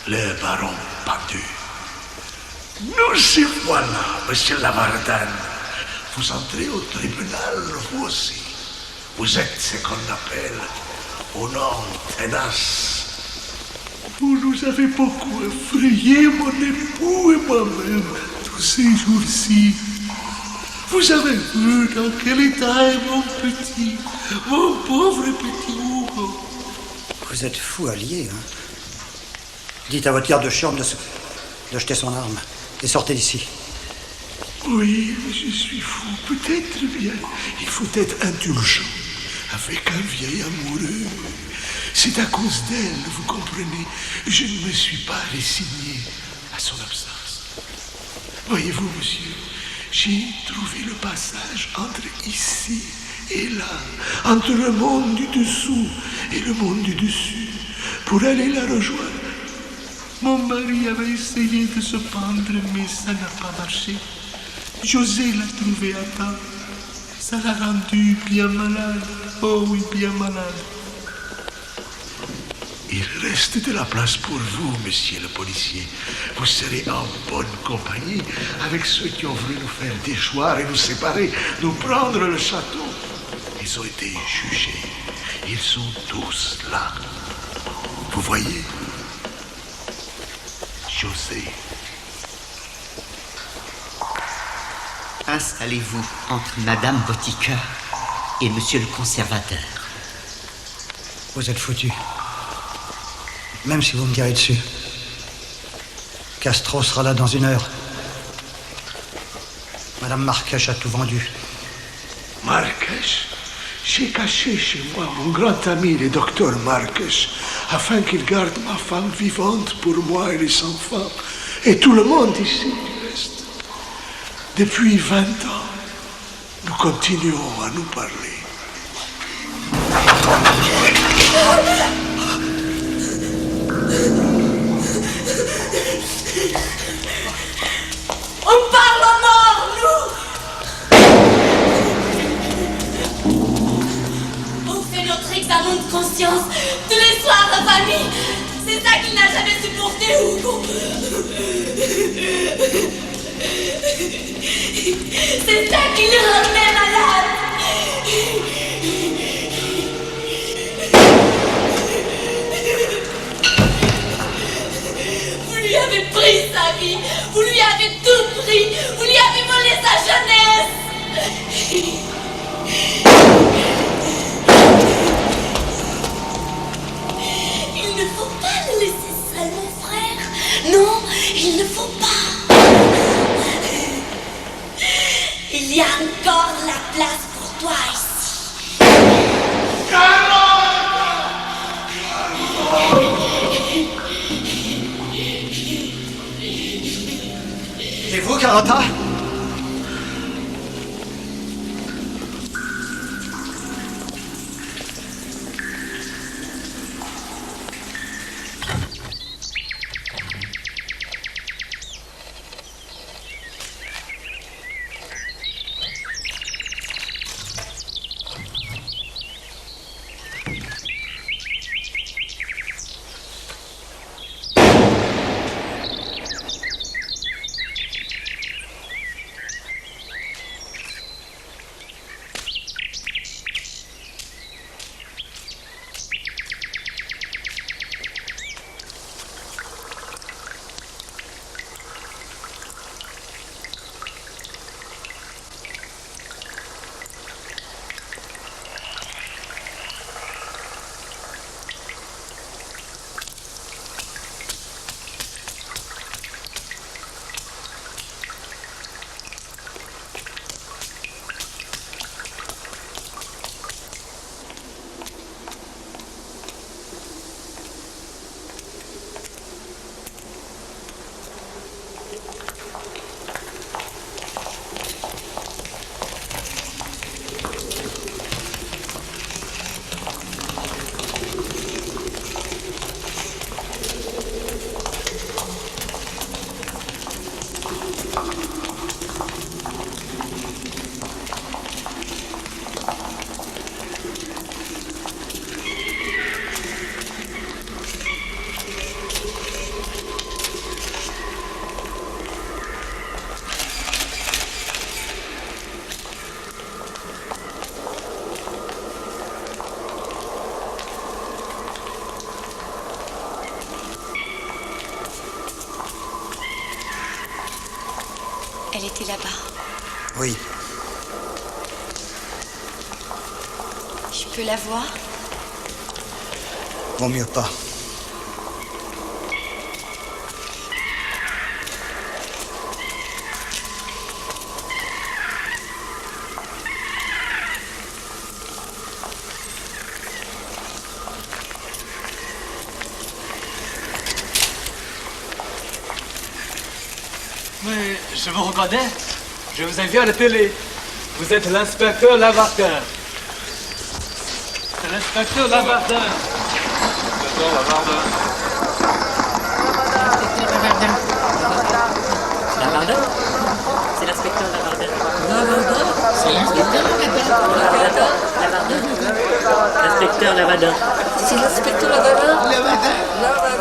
le baron pendu. Nous y voilà, monsieur Lavardin. Vous entrez au tribunal, vous aussi. Vous êtes ce qu'on appelle un homme tenace. Vous nous avez beaucoup effrayé, mon époux et moi-même, tous ces jours-ci. Vous avez vu dans quel état est mon pauvre petit Hugo. Vous êtes fou allié, hein? Dites à votre garde de chambre de jeter son arme et sortez d'ici. Oui, je suis fou, peut-être bien. Il faut être indulgent avec un vieil amoureux. C'est à cause d'elle, vous comprenez, je ne me suis pas résigné à son absence. Voyez-vous, monsieur, j'ai trouvé le passage entre ici et là, entre le monde du dessous et le monde du dessus, pour aller la rejoindre. Mon mari avait essayé de se pendre, mais ça n'a pas marché. José l'a trouvé à temps. Ça l'a rendu bien malade. Oh oui, bien malade. Il reste de la place pour vous, monsieur le policier. Vous serez en bonne compagnie avec ceux qui ont voulu nous faire déchoir et nous séparer, nous prendre le château. Ils ont été jugés. Ils sont tous là. Vous voyez? José. Installez-vous entre Madame Botica et Monsieur le conservateur. Vous êtes foutu. Même si vous me tirez dessus. Castro sera là dans 1 heure. Madame Marquèche a tout vendu. Marquèche? J'ai caché chez moi mon grand ami, le docteur Marquèche, afin qu'il garde ma femme vivante pour moi et les enfants, et tout le monde ici, du reste. Depuis 20 ans, nous continuons à nous parler. On parle à mort, nous! On fait notre examen de conscience tous les soirs en famille. C'est ça qu'il n'a jamais supporté, Hugo. C'est ça qui le rendait malade. Vous lui avez pris sa vie, vous lui avez tout pris, vous lui avez volé sa jeunesse. Il ne faut pas le laisser seul, mon frère. Non, il ne faut pas. Il y a encore la place pour toi ici. Et vous, Carlotta? Elle était là-bas. Oui. Je peux la voir? Vaut mieux pas. Je vous reconnais. Je vous ai vu à la télé. Vous êtes l'inspecteur Lavardin. C'est l'inspecteur Lavardin. L'inspecteur Lavardin. Lavardin? C'est l'inspecteur Lavardin. Lavardin? C'est l'inspecteur Lavardin. Lavardin. L'inspecteur Lavardin. C'est l'inspecteur Lavardin. Lavardin.